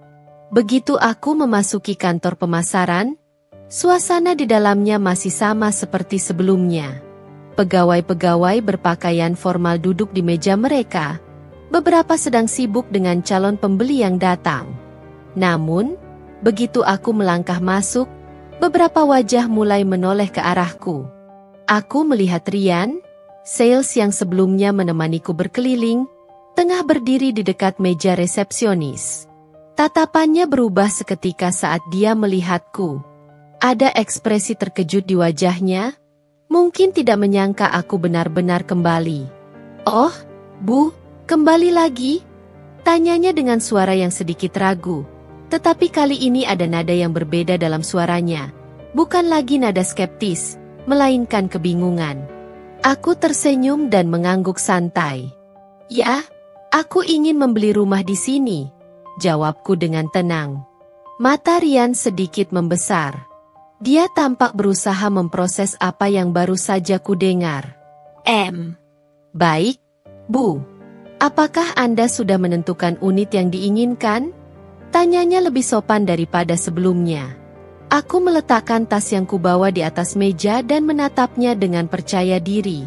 Begitu aku memasuki kantor pemasaran, suasana di dalamnya masih sama seperti sebelumnya. Pegawai-pegawai berpakaian formal duduk di meja mereka. Beberapa sedang sibuk dengan calon pembeli yang datang. Namun, begitu aku melangkah masuk, beberapa wajah mulai menoleh ke arahku. Aku melihat Rian, sales yang sebelumnya menemaniku berkeliling, tengah berdiri di dekat meja resepsionis. Tatapannya berubah seketika saat dia melihatku. Ada ekspresi terkejut di wajahnya, mungkin tidak menyangka aku benar-benar kembali. "Oh, Bu, kembali lagi?" Tanyanya dengan suara yang sedikit ragu. Tetapi kali ini ada nada yang berbeda dalam suaranya. Bukan lagi nada skeptis, melainkan kebingungan. Aku tersenyum dan mengangguk santai. "Ya, aku ingin membeli rumah di sini," jawabku dengan tenang. Mata Rian sedikit membesar. Dia tampak berusaha memproses apa yang baru saja kudengar. Baik, Bu. Apakah Anda sudah menentukan unit yang diinginkan?" Tanyanya lebih sopan daripada sebelumnya. Aku meletakkan tas yang kubawa di atas meja dan menatapnya dengan percaya diri.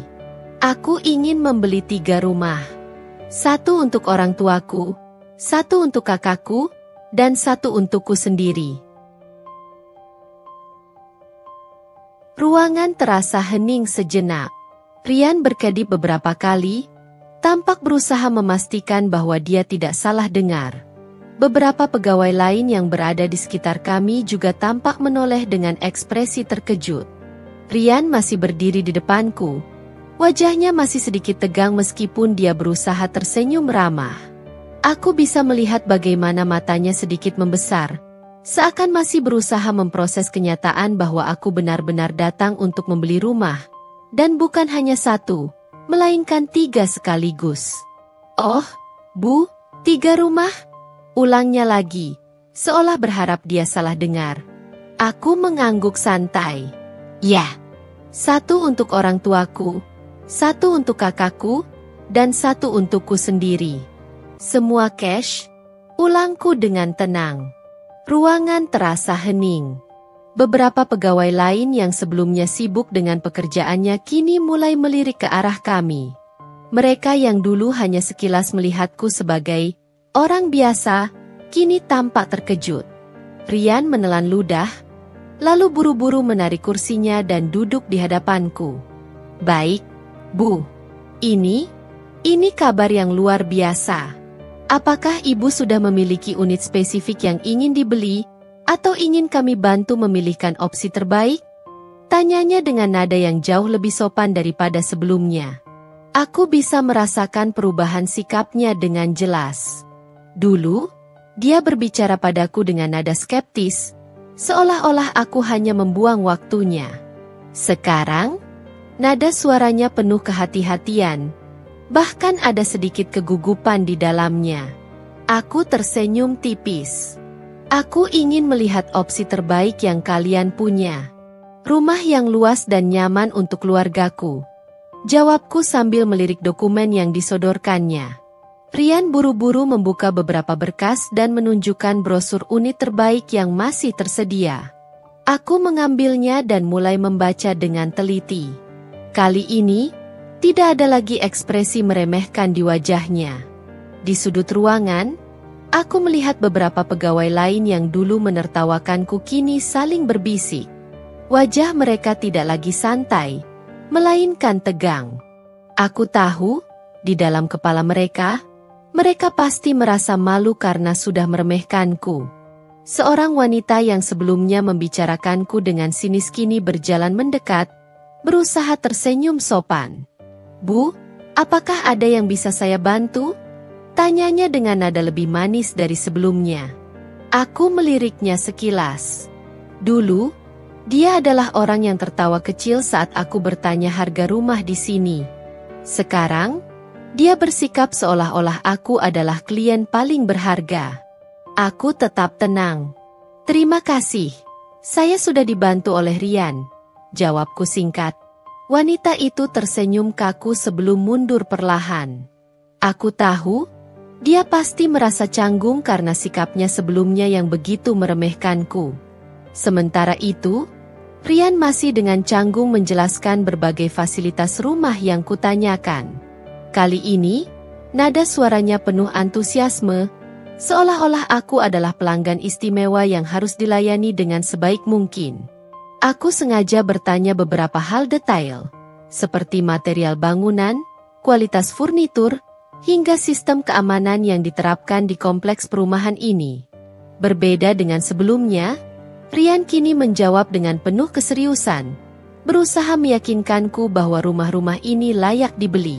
Aku ingin membeli 3 rumah. 1 untuk orang tuaku, 1 untuk kakakku, dan 1 untukku sendiri. Ruangan terasa hening sejenak. Rian berkedip beberapa kali, tampak berusaha memastikan bahwa dia tidak salah dengar. Beberapa pegawai lain yang berada di sekitar kami juga tampak menoleh dengan ekspresi terkejut. Rian masih berdiri di depanku. Wajahnya masih sedikit tegang meskipun dia berusaha tersenyum ramah. Aku bisa melihat bagaimana matanya sedikit membesar, seakan masih berusaha memproses kenyataan bahwa aku benar-benar datang untuk membeli rumah. Dan bukan hanya 1, melainkan 3 sekaligus. "Oh, Bu, 3 rumah?" Ulangnya lagi, seolah berharap dia salah dengar. Aku mengangguk santai. "Ya, 1 untuk orang tuaku, 1 untuk kakakku, dan 1 untukku sendiri." "Semua cash?" Ulangku dengan tenang. Ruangan terasa hening. Beberapa pegawai lain yang sebelumnya sibuk dengan pekerjaannya kini mulai melirik ke arah kami. Mereka yang dulu hanya sekilas melihatku sebagai orang biasa, kini tampak terkejut. Rian menelan ludah, lalu buru-buru menarik kursinya dan duduk di hadapanku. "Baik, Bu. Ini kabar yang luar biasa. Apakah Ibu sudah memiliki unit spesifik yang ingin dibeli, atau ingin kami bantu memilihkan opsi terbaik?" Tanyanya dengan nada yang jauh lebih sopan daripada sebelumnya. Aku bisa merasakan perubahan sikapnya dengan jelas. Dulu, dia berbicara padaku dengan nada skeptis, seolah-olah aku hanya membuang waktunya. Sekarang, nada suaranya penuh kehati-hatian, bahkan ada sedikit kegugupan di dalamnya. Aku tersenyum tipis. "Aku ingin melihat opsi terbaik yang kalian punya. Rumah yang luas dan nyaman untuk keluargaku," jawabku sambil melirik dokumen yang disodorkannya. Rian buru-buru membuka beberapa berkas dan menunjukkan brosur unit terbaik yang masih tersedia. Aku mengambilnya dan mulai membaca dengan teliti. Kali ini, tidak ada lagi ekspresi meremehkan di wajahnya. Di sudut ruangan, aku melihat beberapa pegawai lain yang dulu menertawakanku kini saling berbisik. Wajah mereka tidak lagi santai, melainkan tegang. Aku tahu, di dalam kepala mereka pasti merasa malu karena sudah meremehkanku. Seorang wanita yang sebelumnya membicarakanku dengan sinis kini berjalan mendekat, berusaha tersenyum sopan. "Bu, apakah ada yang bisa saya bantu?" Tanyanya dengan nada lebih manis dari sebelumnya. Aku meliriknya sekilas. Dulu, dia adalah orang yang tertawa kecil saat aku bertanya harga rumah di sini. Sekarang, dia bersikap seolah-olah aku adalah klien paling berharga. Aku tetap tenang. Terima kasih. Saya sudah dibantu oleh Rian, jawabku singkat. Wanita itu tersenyum kaku sebelum mundur perlahan. Aku tahu, dia pasti merasa canggung karena sikapnya sebelumnya yang begitu meremehkanku. Sementara itu, Rian masih dengan canggung menjelaskan berbagai fasilitas rumah yang kutanyakan. Kali ini, nada suaranya penuh antusiasme, seolah-olah aku adalah pelanggan istimewa yang harus dilayani dengan sebaik mungkin. Aku sengaja bertanya beberapa hal detail, seperti material bangunan, kualitas furnitur, hingga sistem keamanan yang diterapkan di kompleks perumahan ini. Berbeda dengan sebelumnya, Rian kini menjawab dengan penuh keseriusan, berusaha meyakinkanku bahwa rumah-rumah ini layak dibeli.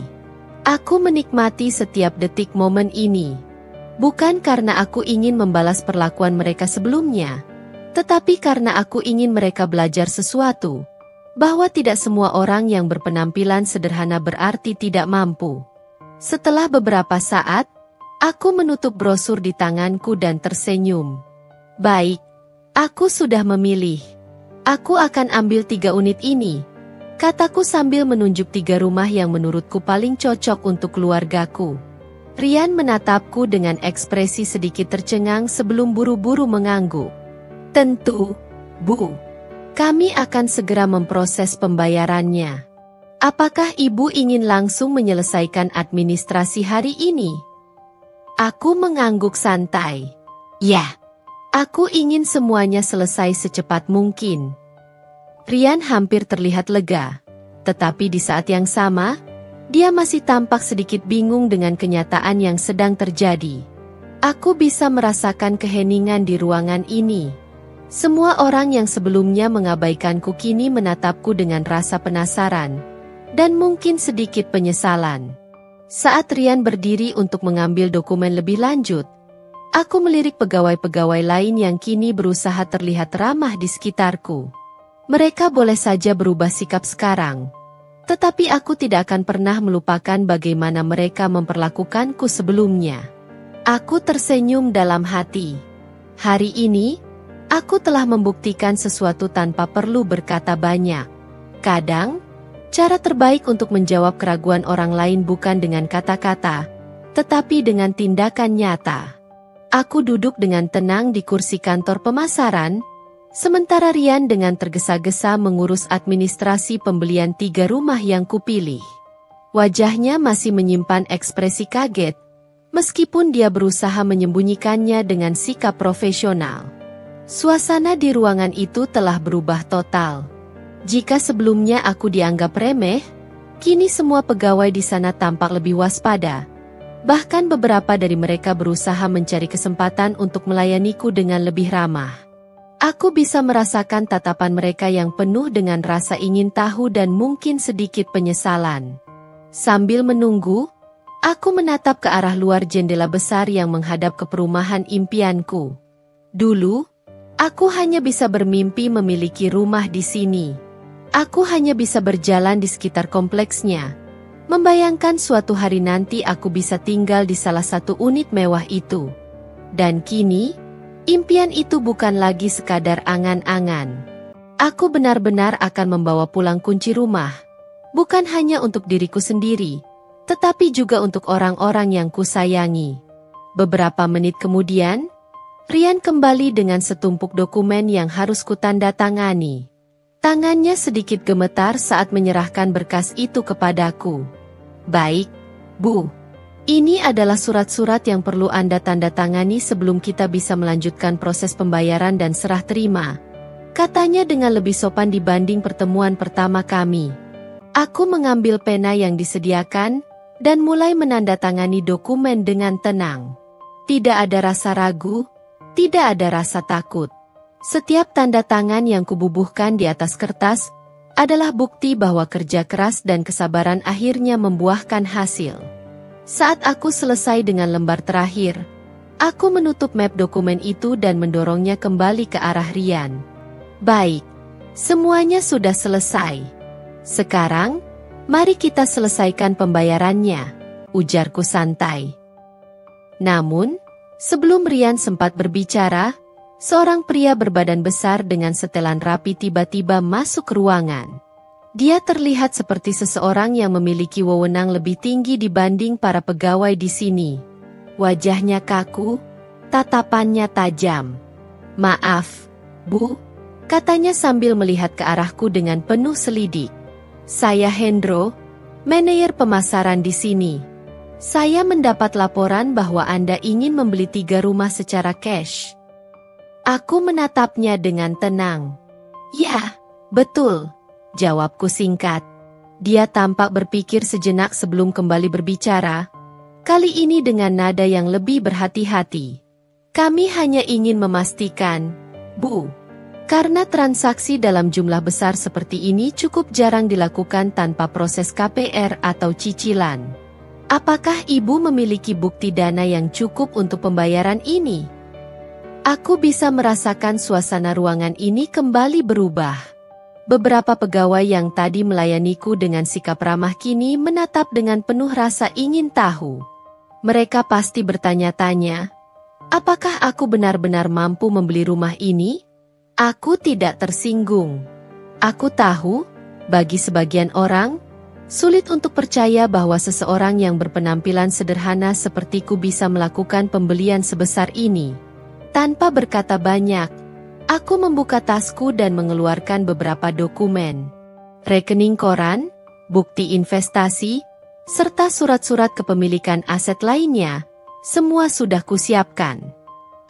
Aku menikmati setiap detik momen ini. Bukan karena aku ingin membalas perlakuan mereka sebelumnya, tetapi karena aku ingin mereka belajar sesuatu, bahwa tidak semua orang yang berpenampilan sederhana berarti tidak mampu. Setelah beberapa saat, aku menutup brosur di tanganku dan tersenyum. Baik, aku sudah memilih. Aku akan ambil 3 unit ini, kataku sambil menunjuk 3 rumah yang menurutku paling cocok untuk keluargaku. Rian menatapku dengan ekspresi sedikit tercengang sebelum buru-buru mengangguk. Tentu, Bu. Kami akan segera memproses pembayarannya. Apakah Ibu ingin langsung menyelesaikan administrasi hari ini? Aku mengangguk santai. Ya, aku ingin semuanya selesai secepat mungkin. Rian hampir terlihat lega, tetapi di saat yang sama, dia masih tampak sedikit bingung dengan kenyataan yang sedang terjadi. Aku bisa merasakan keheningan di ruangan ini. Semua orang yang sebelumnya mengabaikanku kini menatapku dengan rasa penasaran, dan mungkin sedikit penyesalan. Saat Rian berdiri untuk mengambil dokumen lebih lanjut, aku melirik pegawai-pegawai lain yang kini berusaha terlihat ramah di sekitarku. Mereka boleh saja berubah sikap sekarang, tetapi aku tidak akan pernah melupakan bagaimana mereka memperlakukanku sebelumnya. Aku tersenyum dalam hati. Hari ini, aku telah membuktikan sesuatu tanpa perlu berkata banyak. Kadang, cara terbaik untuk menjawab keraguan orang lain bukan dengan kata-kata, tetapi dengan tindakan nyata. Aku duduk dengan tenang di kursi kantor pemasaran, sementara Rian dengan tergesa-gesa mengurus administrasi pembelian 3 rumah yang kupilih. Wajahnya masih menyimpan ekspresi kaget, meskipun dia berusaha menyembunyikannya dengan sikap profesional. Suasana di ruangan itu telah berubah total. Jika sebelumnya aku dianggap remeh, kini semua pegawai di sana tampak lebih waspada. Bahkan beberapa dari mereka berusaha mencari kesempatan untuk melayaniku dengan lebih ramah. Aku bisa merasakan tatapan mereka yang penuh dengan rasa ingin tahu dan mungkin sedikit penyesalan. Sambil menunggu, aku menatap ke arah luar jendela besar yang menghadap ke perumahan impianku. Dulu, aku hanya bisa bermimpi memiliki rumah di sini. Aku hanya bisa berjalan di sekitar kompleksnya, membayangkan suatu hari nanti aku bisa tinggal di salah satu unit mewah itu. Dan kini, impian itu bukan lagi sekadar angan-angan. Aku benar-benar akan membawa pulang kunci rumah, bukan hanya untuk diriku sendiri, tetapi juga untuk orang-orang yang kusayangi. Beberapa menit kemudian, Rian kembali dengan setumpuk dokumen yang harus kutandatangani. Tangannya sedikit gemetar saat menyerahkan berkas itu kepadaku. Baik, Bu. Ini adalah surat-surat yang perlu Anda tandatangani sebelum kita bisa melanjutkan proses pembayaran dan serah terima, katanya dengan lebih sopan dibanding pertemuan pertama kami. Aku mengambil pena yang disediakan dan mulai menandatangani dokumen dengan tenang. Tidak ada rasa ragu, tidak ada rasa takut. Setiap tanda tangan yang kububuhkan di atas kertas adalah bukti bahwa kerja keras dan kesabaran akhirnya membuahkan hasil. Saat aku selesai dengan lembar terakhir, aku menutup map dokumen itu dan mendorongnya kembali ke arah Rian. Baik, semuanya sudah selesai. Sekarang, Mari kita selesaikan pembayarannya, ujarku santai. Namun, sebelum Rian sempat berbicara, seorang pria berbadan besar dengan setelan rapi tiba-tiba masuk ke ruangan. Dia terlihat seperti seseorang yang memiliki wewenang lebih tinggi dibanding para pegawai di sini. Wajahnya kaku, tatapannya tajam. "Maaf, Bu," katanya sambil melihat ke arahku dengan penuh selidik. "Saya Hendro, manajer pemasaran di sini. Saya mendapat laporan bahwa Anda ingin membeli 3 rumah secara cash." Aku menatapnya dengan tenang. "Ya, betul," jawabku singkat. Dia tampak berpikir sejenak sebelum kembali berbicara, kali ini dengan nada yang lebih berhati-hati. "Kami hanya ingin memastikan, Bu, karena transaksi dalam jumlah besar seperti ini cukup jarang dilakukan tanpa proses KPR atau cicilan. Apakah Ibu memiliki bukti dana yang cukup untuk pembayaran ini?" Aku bisa merasakan suasana ruangan ini kembali berubah. Beberapa pegawai yang tadi melayaniku dengan sikap ramah kini menatap dengan penuh rasa ingin tahu. Mereka pasti bertanya-tanya, apakah aku benar-benar mampu membeli rumah ini? Aku tidak tersinggung. Aku tahu, bagi sebagian orang, sulit untuk percaya bahwa seseorang yang berpenampilan sederhana sepertiku bisa melakukan pembelian sebesar ini. Tanpa berkata banyak, aku membuka tasku dan mengeluarkan beberapa dokumen. Rekening koran, bukti investasi, serta surat-surat kepemilikan aset lainnya, semua sudah kusiapkan.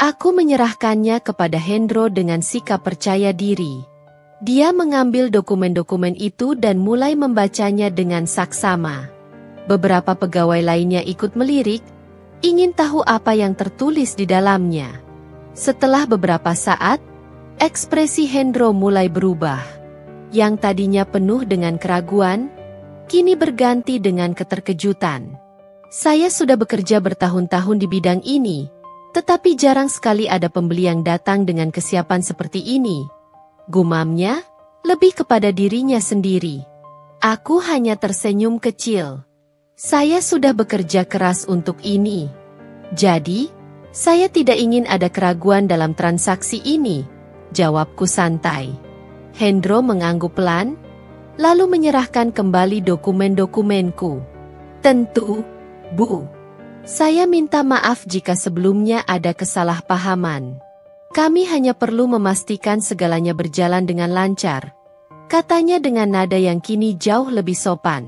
Aku menyerahkannya kepada Hendro dengan sikap percaya diri. Dia mengambil dokumen-dokumen itu dan mulai membacanya dengan saksama. Beberapa pegawai lainnya ikut melirik, ingin tahu apa yang tertulis di dalamnya. Setelah beberapa saat, ekspresi Hendro mulai berubah. Yang tadinya penuh dengan keraguan, kini berganti dengan keterkejutan. "Saya sudah bekerja bertahun-tahun di bidang ini, tetapi jarang sekali ada pembeli yang datang dengan kesiapan seperti ini," gumamnya, lebih kepada dirinya sendiri. Aku hanya tersenyum kecil. Saya sudah bekerja keras untuk ini. Jadi, saya tidak ingin ada keraguan dalam transaksi ini, jawabku santai. Hendro mengangguk pelan, lalu menyerahkan kembali dokumen-dokumenku. "Tentu, Bu. Saya minta maaf jika sebelumnya ada kesalahpahaman. Kami hanya perlu memastikan segalanya berjalan dengan lancar," katanya dengan nada yang kini jauh lebih sopan.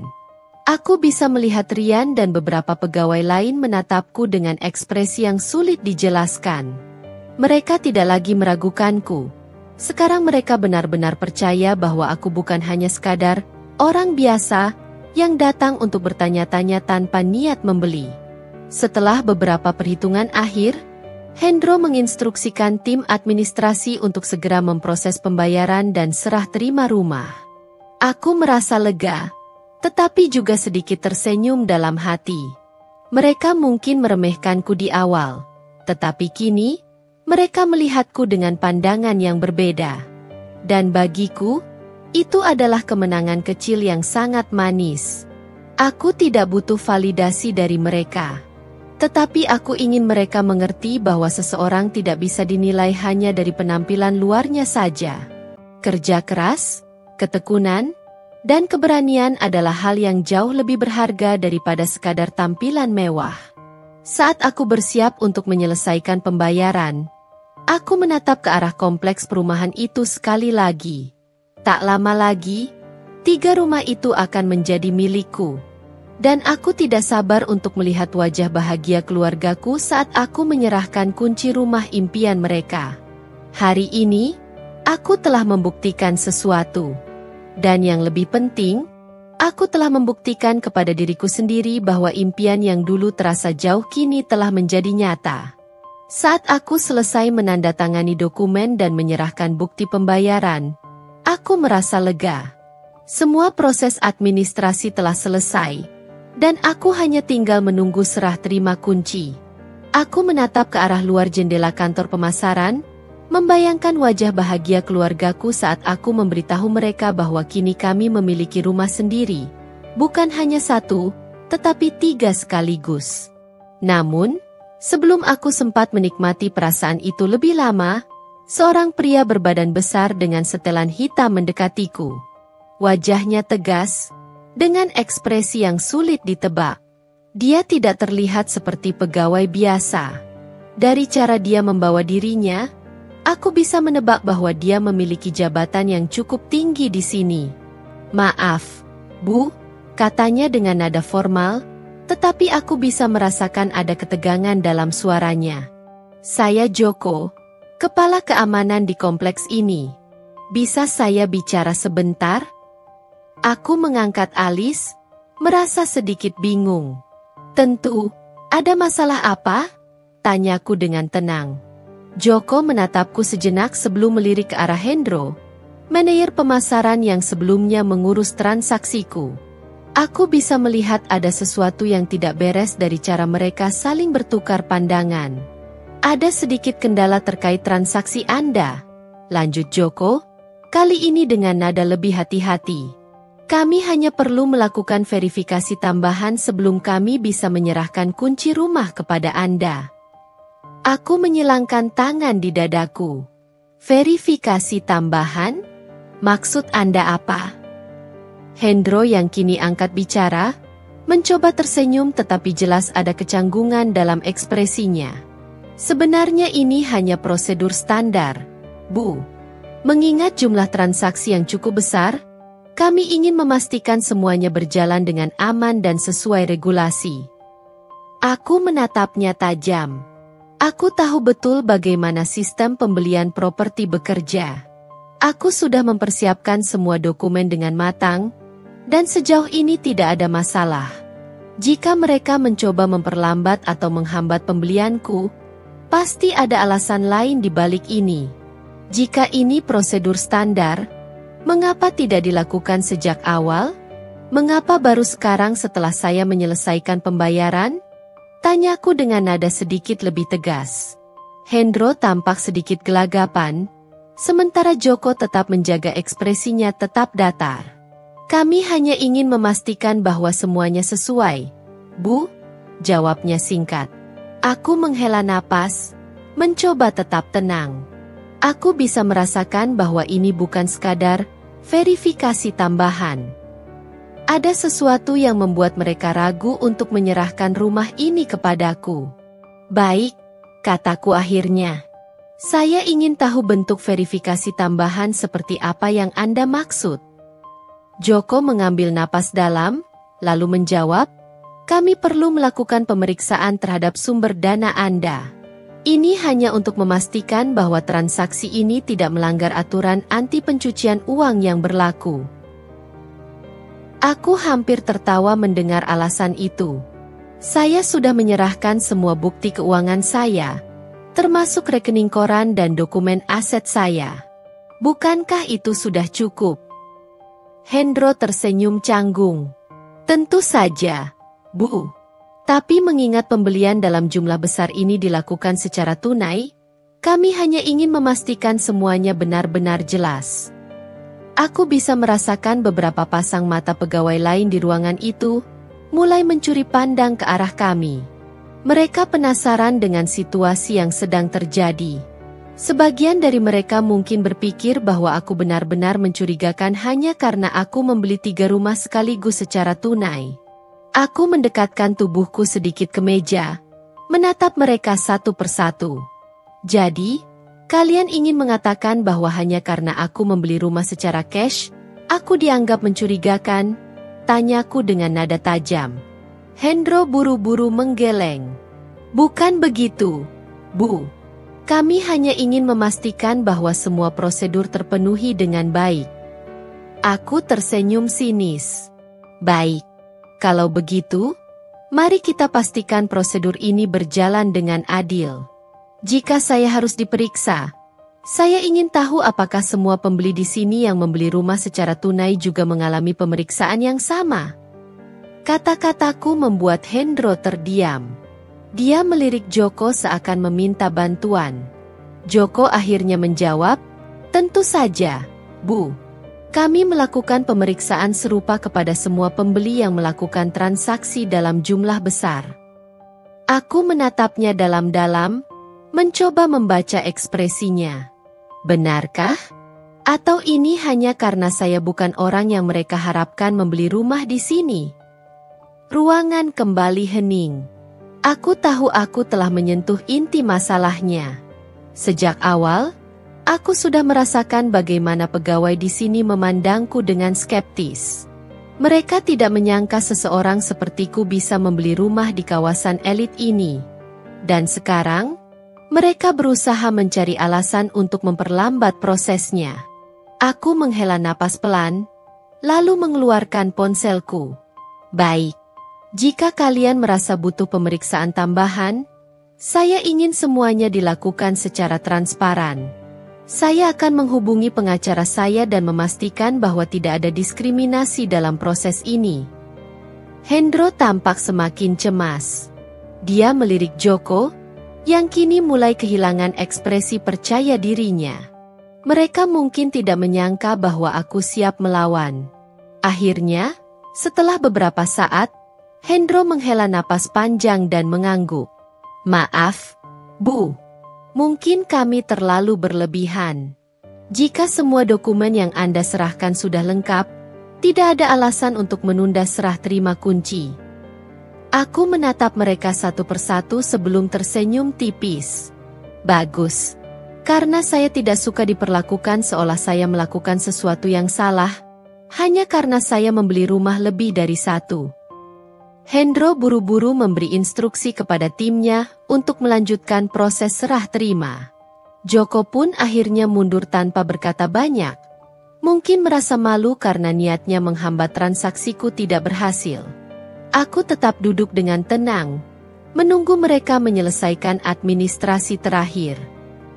Aku bisa melihat Rian dan beberapa pegawai lain menatapku dengan ekspresi yang sulit dijelaskan. Mereka tidak lagi meragukanku. Sekarang mereka benar-benar percaya bahwa aku bukan hanya sekadar orang biasa yang datang untuk bertanya-tanya tanpa niat membeli. Setelah beberapa perhitungan akhir, Hendro menginstruksikan tim administrasi untuk segera memproses pembayaran dan serah terima rumah. Aku merasa lega, tetapi juga sedikit tersenyum dalam hati. Mereka mungkin meremehkanku di awal, tetapi kini mereka melihatku dengan pandangan yang berbeda. Dan bagiku, itu adalah kemenangan kecil yang sangat manis. Aku tidak butuh validasi dari mereka. Tetapi aku ingin mereka mengerti bahwa seseorang tidak bisa dinilai hanya dari penampilan luarnya saja. Kerja keras, ketekunan, dan keberanian adalah hal yang jauh lebih berharga daripada sekadar tampilan mewah. Saat aku bersiap untuk menyelesaikan pembayaran, aku menatap ke arah kompleks perumahan itu sekali lagi. Tak lama lagi, 3 rumah itu akan menjadi milikku. Dan aku tidak sabar untuk melihat wajah bahagia keluargaku saat aku menyerahkan kunci rumah impian mereka. Hari ini, aku telah membuktikan sesuatu. Dan yang lebih penting, aku telah membuktikan kepada diriku sendiri bahwa impian yang dulu terasa jauh kini telah menjadi nyata. Saat aku selesai menandatangani dokumen dan menyerahkan bukti pembayaran, aku merasa lega. Semua proses administrasi telah selesai, dan aku hanya tinggal menunggu serah terima kunci. Aku menatap ke arah luar jendela kantor pemasaran, membayangkan wajah bahagia keluargaku saat aku memberitahu mereka bahwa kini kami memiliki rumah sendiri, Bukan hanya satu, tetapi 3 sekaligus. Namun, sebelum aku sempat menikmati perasaan itu lebih lama, seorang pria berbadan besar dengan setelan hitam mendekatiku. Wajahnya tegas, dengan ekspresi yang sulit ditebak. Dia tidak terlihat seperti pegawai biasa. Dari cara dia membawa dirinya, aku bisa menebak bahwa dia memiliki jabatan yang cukup tinggi di sini. "Maaf, Bu," katanya dengan nada formal, tetapi aku bisa merasakan ada ketegangan dalam suaranya. "Saya Joko, kepala keamanan di kompleks ini. Bisa saya bicara sebentar?" Aku mengangkat alis, merasa sedikit bingung. "Tentu, ada masalah apa?" tanyaku dengan tenang. Joko menatapku sejenak sebelum melirik ke arah Hendro, manajer pemasaran yang sebelumnya mengurus transaksiku. Aku bisa melihat ada sesuatu yang tidak beres dari cara mereka saling bertukar pandangan. "Ada sedikit kendala terkait transaksi Anda," lanjut Joko, kali ini dengan nada lebih hati-hati. "Kami hanya perlu melakukan verifikasi tambahan sebelum kami bisa menyerahkan kunci rumah kepada Anda." Aku menyilangkan tangan di dadaku. "Verifikasi tambahan? Maksud Anda apa?" Hendro yang kini angkat bicara, mencoba tersenyum tetapi jelas ada kecanggungan dalam ekspresinya. "Sebenarnya ini hanya prosedur standar, Bu. Mengingat jumlah transaksi yang cukup besar, kami ingin memastikan semuanya berjalan dengan aman dan sesuai regulasi." Aku menatapnya tajam. Aku tahu betul bagaimana sistem pembelian properti bekerja. Aku sudah mempersiapkan semua dokumen dengan matang, dan sejauh ini tidak ada masalah. Jika mereka mencoba memperlambat atau menghambat pembelianku, pasti ada alasan lain di balik ini. Jika ini prosedur standar, mengapa tidak dilakukan sejak awal? Mengapa baru sekarang setelah saya menyelesaikan pembayaran? Tanyaku dengan nada sedikit lebih tegas. Hendro tampak sedikit gelagapan, sementara Joko tetap menjaga ekspresinya tetap datar. "Kami hanya ingin memastikan bahwa semuanya sesuai, Bu," jawabnya singkat. Aku menghela napas, mencoba tetap tenang. Aku bisa merasakan bahwa ini bukan sekadar verifikasi tambahan. Ada sesuatu yang membuat mereka ragu untuk menyerahkan rumah ini kepadaku. "Baik," kataku akhirnya. "Saya ingin tahu bentuk verifikasi tambahan seperti apa yang Anda maksud." Joko mengambil napas dalam, lalu menjawab, "Kami perlu melakukan pemeriksaan terhadap sumber dana Anda. Ini hanya untuk memastikan bahwa transaksi ini tidak melanggar aturan anti pencucian uang yang berlaku." Aku hampir tertawa mendengar alasan itu. Saya sudah menyerahkan semua bukti keuangan saya, termasuk rekening koran dan dokumen aset saya. Bukankah itu sudah cukup? Hendro tersenyum canggung. "Tentu saja, Bu. Tapi mengingat pembelian dalam jumlah besar ini dilakukan secara tunai, kami hanya ingin memastikan semuanya benar-benar jelas." Aku bisa merasakan beberapa pasang mata pegawai lain di ruangan itu, mulai mencuri pandang ke arah kami. Mereka penasaran dengan situasi yang sedang terjadi. Sebagian dari mereka mungkin berpikir bahwa aku benar-benar mencurigakan hanya karena aku membeli 3 rumah sekaligus secara tunai. Aku mendekatkan tubuhku sedikit ke meja, menatap mereka satu persatu. "Jadi, kalian ingin mengatakan bahwa hanya karena aku membeli rumah secara cash, aku dianggap mencurigakan?" tanyaku dengan nada tajam. Hendro buru-buru menggeleng. "Bukan begitu, Bu. Kami hanya ingin memastikan bahwa semua prosedur terpenuhi dengan baik." Aku tersenyum sinis. "Baik. Kalau begitu, mari kita pastikan prosedur ini berjalan dengan adil. Jika saya harus diperiksa, saya ingin tahu apakah semua pembeli di sini yang membeli rumah secara tunai juga mengalami pemeriksaan yang sama." Kata-kataku membuat Hendro terdiam. Dia melirik Joko seakan meminta bantuan. Joko akhirnya menjawab, "Tentu saja, Bu. Kami melakukan pemeriksaan serupa kepada semua pembeli yang melakukan transaksi dalam jumlah besar. Aku menatapnya dalam-dalam, mencoba membaca ekspresinya. Benarkah? Atau ini hanya karena saya bukan orang yang mereka harapkan membeli rumah di sini? Ruangan kembali hening. Aku tahu aku telah menyentuh inti masalahnya. Sejak awal, aku sudah merasakan bagaimana pegawai di sini memandangku dengan skeptis. Mereka tidak menyangka seseorang sepertiku bisa membeli rumah di kawasan elit ini. Dan sekarang, mereka berusaha mencari alasan untuk memperlambat prosesnya. Aku menghela napas pelan, lalu mengeluarkan ponselku. Baik, jika kalian merasa butuh pemeriksaan tambahan, saya ingin semuanya dilakukan secara transparan. Saya akan menghubungi pengacara saya dan memastikan bahwa tidak ada diskriminasi dalam proses ini. Hendro tampak semakin cemas. Dia melirik Joko, yang kini mulai kehilangan ekspresi percaya dirinya. Mereka mungkin tidak menyangka bahwa aku siap melawan. Akhirnya, setelah beberapa saat, Hendro menghela napas panjang dan mengangguk. Maaf, Bu. Mungkin kami terlalu berlebihan. Jika semua dokumen yang Anda serahkan sudah lengkap, tidak ada alasan untuk menunda serah terima kunci. Aku menatap mereka satu persatu sebelum tersenyum tipis. Bagus. Karena saya tidak suka diperlakukan seolah saya melakukan sesuatu yang salah, hanya karena saya membeli rumah lebih dari satu. Hendro buru-buru memberi instruksi kepada timnya untuk melanjutkan proses serah terima. Joko pun akhirnya mundur tanpa berkata banyak. Mungkin merasa malu karena niatnya menghambat transaksiku tidak berhasil. Aku tetap duduk dengan tenang, menunggu mereka menyelesaikan administrasi terakhir.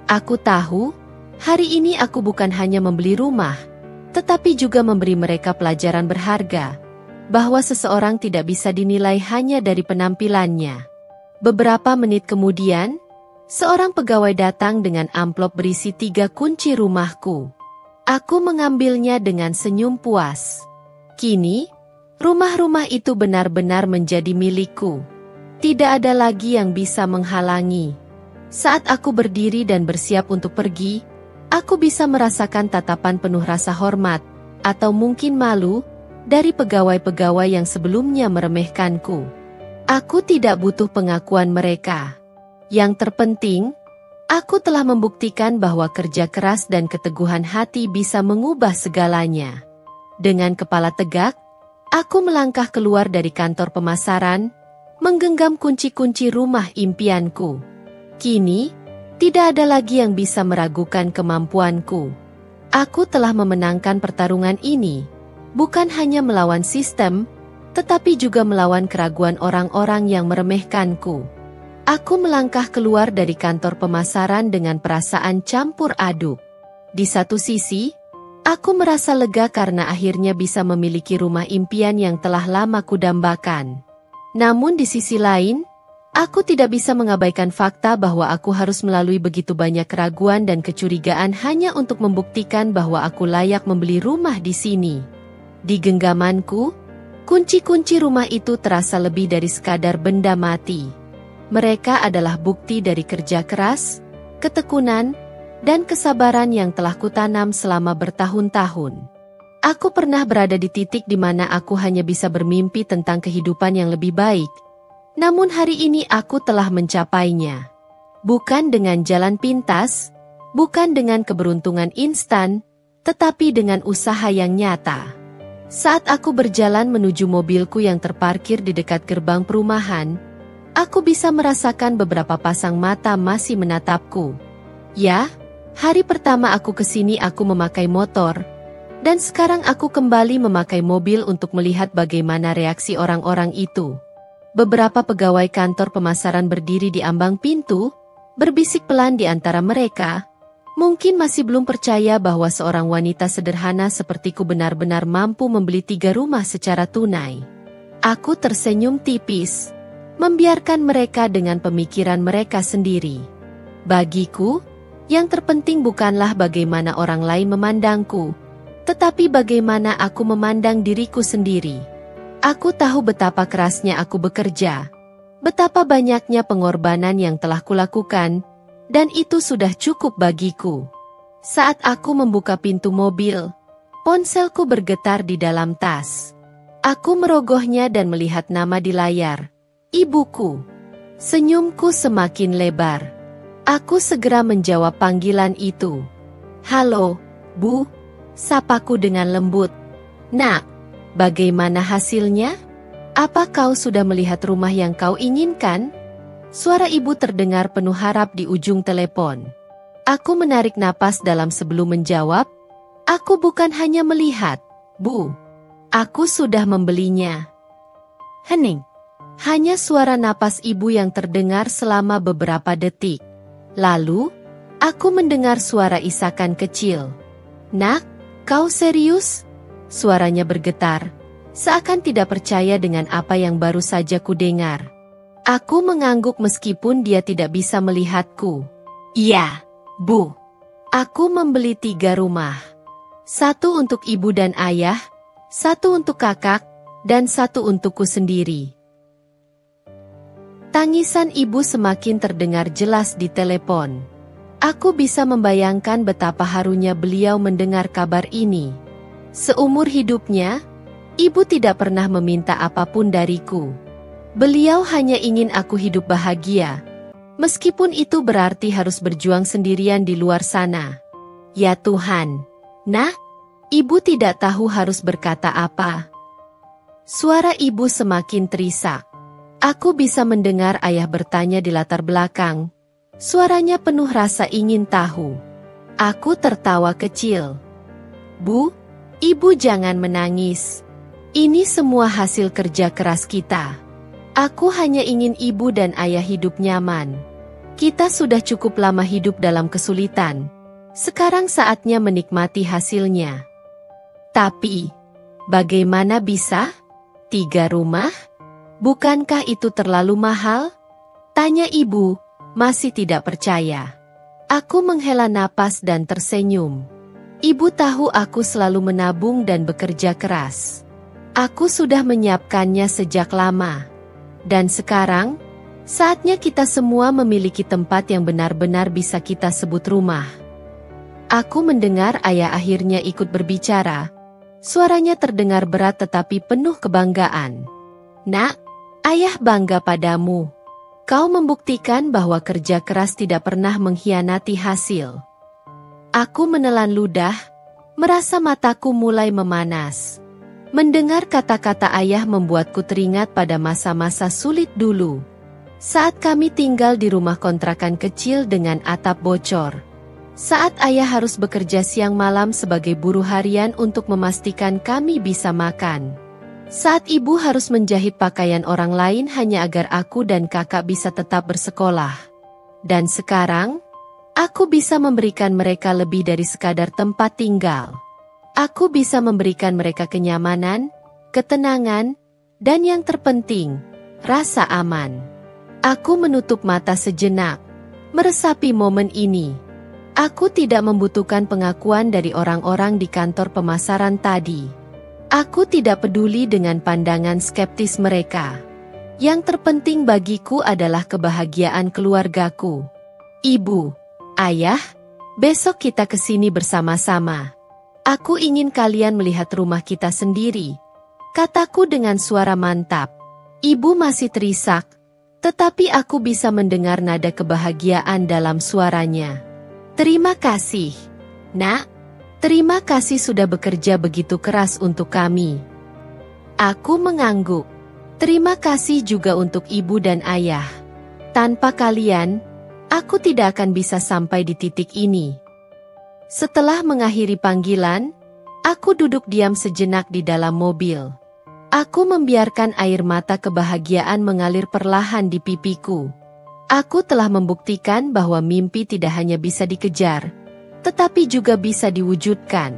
Aku tahu, hari ini aku bukan hanya membeli rumah, tetapi juga memberi mereka pelajaran berharga, bahwa seseorang tidak bisa dinilai hanya dari penampilannya. Beberapa menit kemudian, seorang pegawai datang dengan amplop berisi 3 kunci rumahku. Aku mengambilnya dengan senyum puas. Kini, rumah-rumah itu benar-benar menjadi milikku. Tidak ada lagi yang bisa menghalangi. Saat aku berdiri dan bersiap untuk pergi, aku bisa merasakan tatapan penuh rasa hormat, atau mungkin malu, dari pegawai-pegawai yang sebelumnya meremehkanku. Aku tidak butuh pengakuan mereka. Yang terpenting, aku telah membuktikan bahwa kerja keras dan keteguhan hati bisa mengubah segalanya. Dengan kepala tegak, aku melangkah keluar dari kantor pemasaran, menggenggam kunci-kunci rumah impianku. Kini, tidak ada lagi yang bisa meragukan kemampuanku. Aku telah memenangkan pertarungan ini, bukan hanya melawan sistem, tetapi juga melawan keraguan orang-orang yang meremehkanku. Aku melangkah keluar dari kantor pemasaran dengan perasaan campur aduk. Di satu sisi, aku merasa lega karena akhirnya bisa memiliki rumah impian yang telah lama kudambakan. Namun di sisi lain, aku tidak bisa mengabaikan fakta bahwa aku harus melalui begitu banyak keraguan dan kecurigaan hanya untuk membuktikan bahwa aku layak membeli rumah di sini. Di genggamanku, kunci-kunci rumah itu terasa lebih dari sekadar benda mati. Mereka adalah bukti dari kerja keras, ketekunan, dan kesabaran yang telah kutanam selama bertahun-tahun. Aku pernah berada di titik di mana aku hanya bisa bermimpi tentang kehidupan yang lebih baik. Namun hari ini aku telah mencapainya. Bukan dengan jalan pintas, bukan dengan keberuntungan instan, tetapi dengan usaha yang nyata. Saat aku berjalan menuju mobilku yang terparkir di dekat gerbang perumahan, aku bisa merasakan beberapa pasang mata masih menatapku. Ya, hari pertama aku ke sini aku memakai motor, dan sekarang aku kembali memakai mobil untuk melihat bagaimana reaksi orang-orang itu. Beberapa pegawai kantor pemasaran berdiri di ambang pintu, berbisik pelan di antara mereka. Mungkin masih belum percaya bahwa seorang wanita sederhana sepertiku benar-benar mampu membeli 3 rumah secara tunai. Aku tersenyum tipis, membiarkan mereka dengan pemikiran mereka sendiri. Bagiku, yang terpenting bukanlah bagaimana orang lain memandangku, Tetapi bagaimana aku memandang diriku sendiri? Aku tahu betapa kerasnya aku bekerja, betapa banyaknya pengorbanan yang telah kulakukan, dan itu sudah cukup bagiku. Saat aku membuka pintu mobil, ponselku bergetar di dalam tas. Aku merogohnya dan melihat nama di layar. Ibuku. Senyumku semakin lebar. Aku segera menjawab panggilan itu. Halo, Bu. Sapaku dengan lembut. Nak, bagaimana hasilnya? Apa kau sudah melihat rumah yang kau inginkan? Suara ibu terdengar penuh harap di ujung telepon. Aku menarik napas dalam sebelum menjawab. Aku bukan hanya melihat, Bu. Aku sudah membelinya. Hening. Hanya suara napas ibu yang terdengar selama beberapa detik. Lalu, aku mendengar suara isakan kecil. Nak, kau serius? Suaranya bergetar, seakan tidak percaya dengan apa yang baru saja kudengar. Aku mengangguk meskipun dia tidak bisa melihatku. Iya, Bu. Aku membeli 3 rumah. 1 untuk ibu dan ayah, 1 untuk kakak, dan 1 untukku sendiri. Tangisan ibu semakin terdengar jelas di telepon. Aku bisa membayangkan betapa harunya beliau mendengar kabar ini. Seumur hidupnya, ibu tidak pernah meminta apapun dariku. Beliau hanya ingin aku hidup bahagia, meskipun itu berarti harus berjuang sendirian di luar sana. Ya Tuhan, Nak, ibu tidak tahu harus berkata apa. Suara ibu semakin terisak. Aku bisa mendengar ayah bertanya di latar belakang. Suaranya penuh rasa ingin tahu. Aku tertawa kecil. Bu, ibu jangan menangis. Ini semua hasil kerja keras kita. Aku hanya ingin ibu dan ayah hidup nyaman. Kita sudah cukup lama hidup dalam kesulitan. Sekarang saatnya menikmati hasilnya. Tapi, bagaimana bisa? 3 rumah? Bukankah itu terlalu mahal? Tanya ibu, masih tidak percaya. Aku menghela napas dan tersenyum. Ibu tahu aku selalu menabung dan bekerja keras. Aku sudah menyiapkannya sejak lama. Dan sekarang, saatnya kita semua memiliki tempat yang benar-benar bisa kita sebut rumah. Aku mendengar ayah akhirnya ikut berbicara. Suaranya terdengar berat tetapi penuh kebanggaan. Nak, ayah bangga padamu. Kau membuktikan bahwa kerja keras tidak pernah mengkhianati hasil. Aku menelan ludah, merasa mataku mulai memanas. Mendengar kata-kata ayah membuatku teringat pada masa-masa sulit dulu. Saat kami tinggal di rumah kontrakan kecil dengan atap bocor. Saat ayah harus bekerja siang malam sebagai buruh harian untuk memastikan kami bisa makan. Saat ibu harus menjahit pakaian orang lain hanya agar aku dan kakak bisa tetap bersekolah. Dan sekarang, aku bisa memberikan mereka lebih dari sekadar tempat tinggal. Aku bisa memberikan mereka kenyamanan, ketenangan, dan yang terpenting, rasa aman. Aku menutup mata sejenak, meresapi momen ini. Aku tidak membutuhkan pengakuan dari orang-orang di kantor pemasaran tadi. Aku tidak peduli dengan pandangan skeptis mereka. Yang terpenting bagiku adalah kebahagiaan keluargaku. Ibu, ayah, besok kita ke sini bersama-sama. Aku ingin kalian melihat rumah kita sendiri, kataku dengan suara mantap. Ibu masih terisak, tetapi aku bisa mendengar nada kebahagiaan dalam suaranya. Terima kasih, Nak. Terima kasih sudah bekerja begitu keras untuk kami. Aku mengangguk. Terima kasih juga untuk ibu dan ayah. Tanpa kalian, aku tidak akan bisa sampai di titik ini. Setelah mengakhiri panggilan, aku duduk diam sejenak di dalam mobil. Aku membiarkan air mata kebahagiaan mengalir perlahan di pipiku. Aku telah membuktikan bahwa mimpi tidak hanya bisa dikejar, tetapi juga bisa diwujudkan.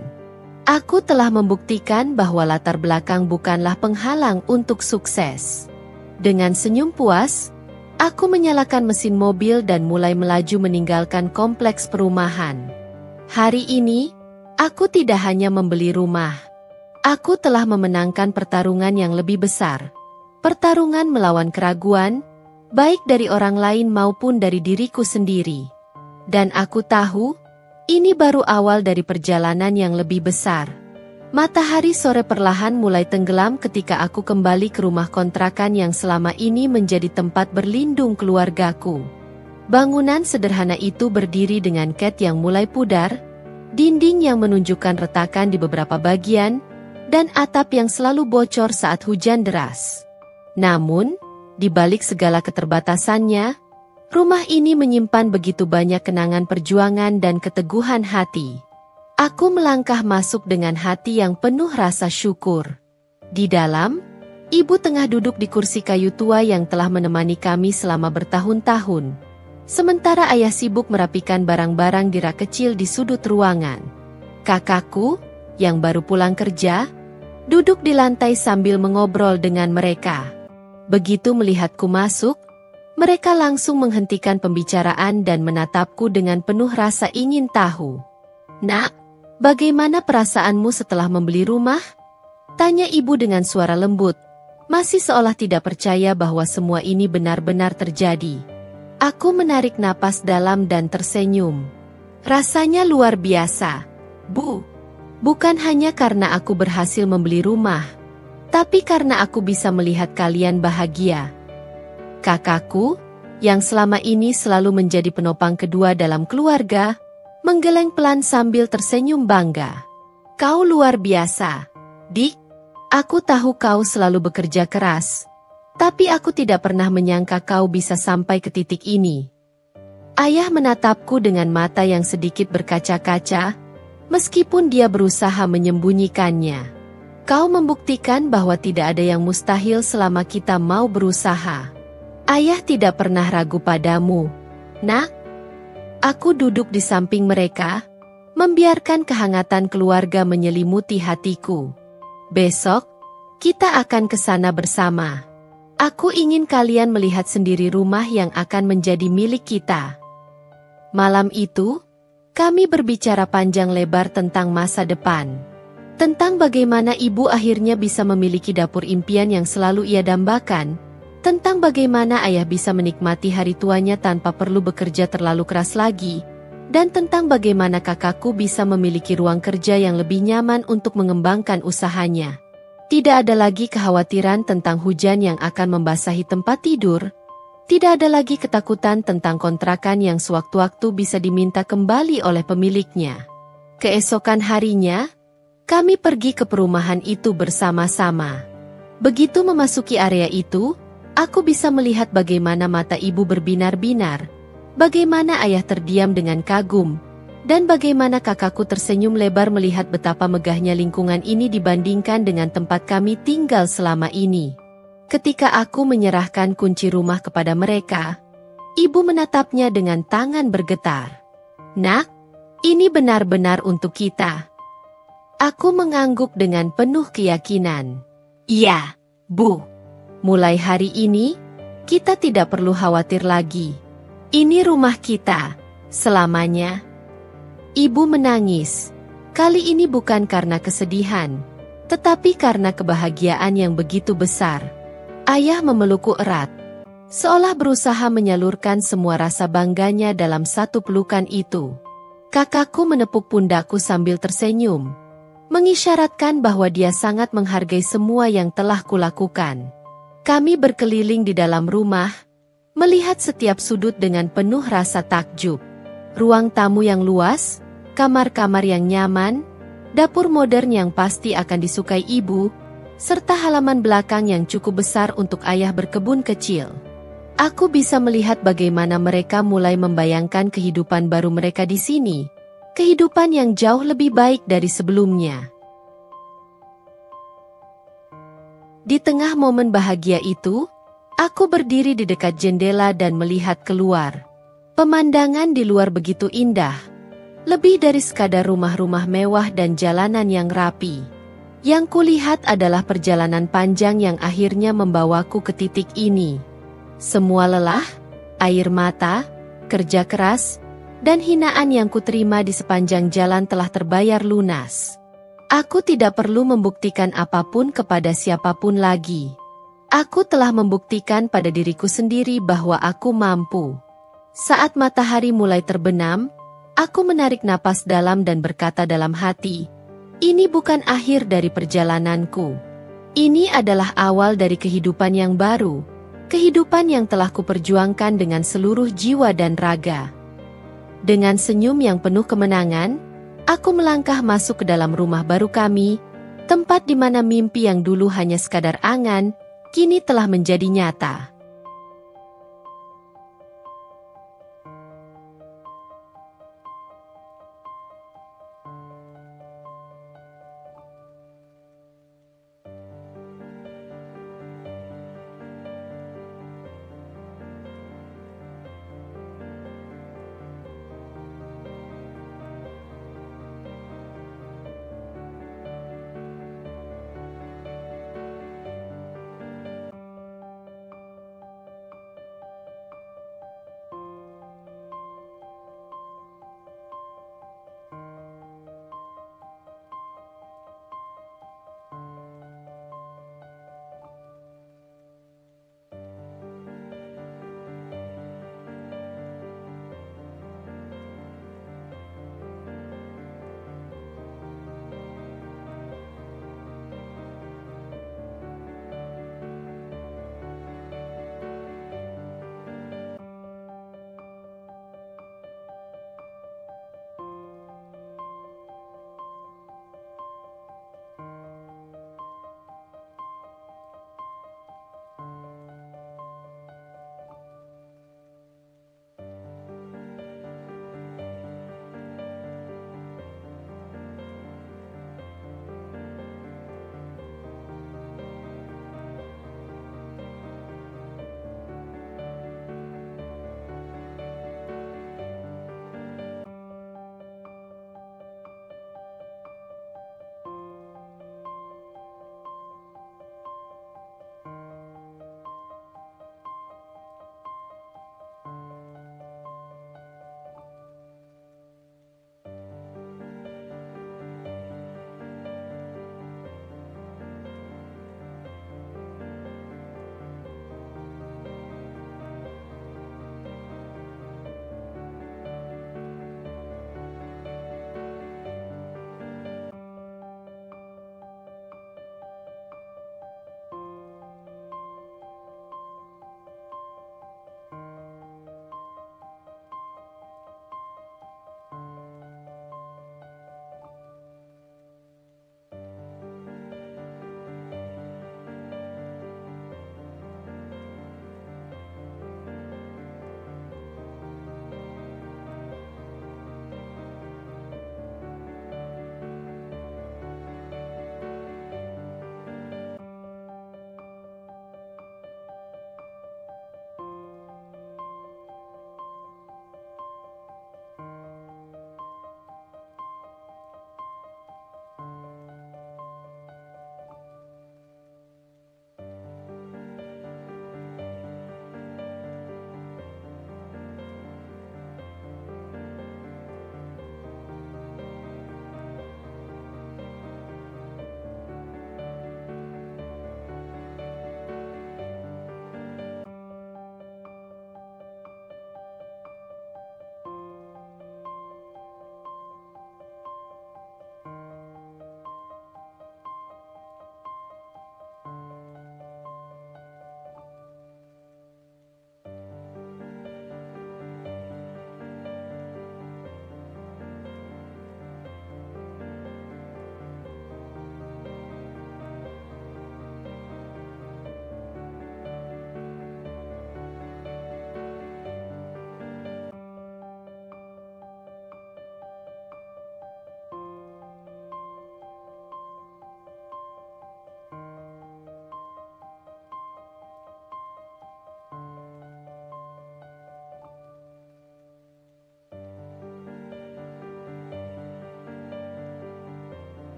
Aku telah membuktikan bahwa latar belakang bukanlah penghalang untuk sukses. Dengan senyum puas, aku menyalakan mesin mobil dan mulai melaju meninggalkan kompleks perumahan. Hari ini, Aku tidak hanya membeli rumah. Aku telah memenangkan pertarungan yang lebih besar. Pertarungan melawan keraguan, baik dari orang lain maupun dari diriku sendiri. Dan aku tahu, ini baru awal dari perjalanan yang lebih besar. Matahari sore perlahan mulai tenggelam ketika aku kembali ke rumah kontrakan yang selama ini menjadi tempat berlindung keluargaku. Bangunan sederhana itu berdiri dengan cat yang mulai pudar, dinding yang menunjukkan retakan di beberapa bagian, dan atap yang selalu bocor saat hujan deras. Namun, di balik segala keterbatasannya, rumah ini menyimpan begitu banyak kenangan perjuangan dan keteguhan hati. Aku melangkah masuk dengan hati yang penuh rasa syukur. Di dalam, ibu tengah duduk di kursi kayu tua yang telah menemani kami selama bertahun-tahun. Sementara ayah sibuk merapikan barang-barang di rak kecil di sudut ruangan. Kakakku, yang baru pulang kerja, duduk di lantai sambil mengobrol dengan mereka. Begitu melihatku masuk, mereka langsung menghentikan pembicaraan dan menatapku dengan penuh rasa ingin tahu. "Nak, bagaimana perasaanmu setelah membeli rumah?" tanya ibu dengan suara lembut, masih seolah tidak percaya bahwa semua ini benar-benar terjadi. Aku menarik napas dalam dan tersenyum. "Rasanya luar biasa, Bu. Bukan hanya karena aku berhasil membeli rumah, tapi karena aku bisa melihat kalian bahagia." Kakakku, yang selama ini selalu menjadi penopang kedua dalam keluarga, menggeleng pelan sambil tersenyum bangga. "Kau luar biasa, Dik. Aku tahu kau selalu bekerja keras, tapi aku tidak pernah menyangka kau bisa sampai ke titik ini." Ayah menatapku dengan mata yang sedikit berkaca-kaca, meskipun dia berusaha menyembunyikannya. "Kau membuktikan bahwa tidak ada yang mustahil selama kita mau berusaha. Ayah tidak pernah ragu padamu, Nak." Aku duduk di samping mereka, membiarkan kehangatan keluarga menyelimuti hatiku. "Besok, kita akan ke sana bersama. Aku ingin kalian melihat sendiri rumah yang akan menjadi milik kita." Malam itu, kami berbicara panjang lebar tentang masa depan. Tentang bagaimana ibu akhirnya bisa memiliki dapur impian yang selalu ia dambakan. Tentang bagaimana ayah bisa menikmati hari tuanya tanpa perlu bekerja terlalu keras lagi. Dan tentang bagaimana kakakku bisa memiliki ruang kerja yang lebih nyaman untuk mengembangkan usahanya. Tidak ada lagi kekhawatiran tentang hujan yang akan membasahi tempat tidur. Tidak ada lagi ketakutan tentang kontrakan yang sewaktu-waktu bisa diminta kembali oleh pemiliknya. Keesokan harinya, kami pergi ke perumahan itu bersama-sama. Begitu memasuki area itu, aku bisa melihat bagaimana mata ibu berbinar-binar, bagaimana ayah terdiam dengan kagum, dan bagaimana kakakku tersenyum lebar melihat betapa megahnya lingkungan ini dibandingkan dengan tempat kami tinggal selama ini. Ketika aku menyerahkan kunci rumah kepada mereka, ibu menatapnya dengan tangan bergetar. "Nak, ini benar-benar untuk kita." Aku mengangguk dengan penuh keyakinan. "Iya, Bu. Mulai hari ini, kita tidak perlu khawatir lagi. Ini rumah kita, selamanya." Ibu menangis. Kali ini bukan karena kesedihan, tetapi karena kebahagiaan yang begitu besar. Ayah memelukku erat, seolah berusaha menyalurkan semua rasa bangganya dalam satu pelukan itu. Kakakku menepuk pundakku sambil tersenyum, mengisyaratkan bahwa dia sangat menghargai semua yang telah kulakukan. Kami berkeliling di dalam rumah, melihat setiap sudut dengan penuh rasa takjub. Ruang tamu yang luas, kamar-kamar yang nyaman, dapur modern yang pasti akan disukai ibu, serta halaman belakang yang cukup besar untuk ayah berkebun kecil. Aku bisa melihat bagaimana mereka mulai membayangkan kehidupan baru mereka di sini, kehidupan yang jauh lebih baik dari sebelumnya. Di tengah momen bahagia itu, aku berdiri di dekat jendela dan melihat keluar. Pemandangan di luar begitu indah, lebih dari sekadar rumah-rumah mewah dan jalanan yang rapi. Yang kulihat adalah perjalanan panjang yang akhirnya membawaku ke titik ini. Semua lelah, air mata, kerja keras, Dan hinaan yang kuterima di sepanjang jalan telah terbayar lunas. Aku tidak perlu membuktikan apapun kepada siapapun lagi. Aku telah membuktikan pada diriku sendiri bahwa aku mampu. Saat matahari mulai terbenam, aku menarik napas dalam dan berkata dalam hati, ini bukan akhir dari perjalananku. Ini adalah awal dari kehidupan yang baru, kehidupan yang telah kuperjuangkan dengan seluruh jiwa dan raga. Dengan senyum yang penuh kemenangan, aku melangkah masuk ke dalam rumah baru kami, tempat di mana mimpi yang dulu hanya sekadar angan, kini telah menjadi nyata.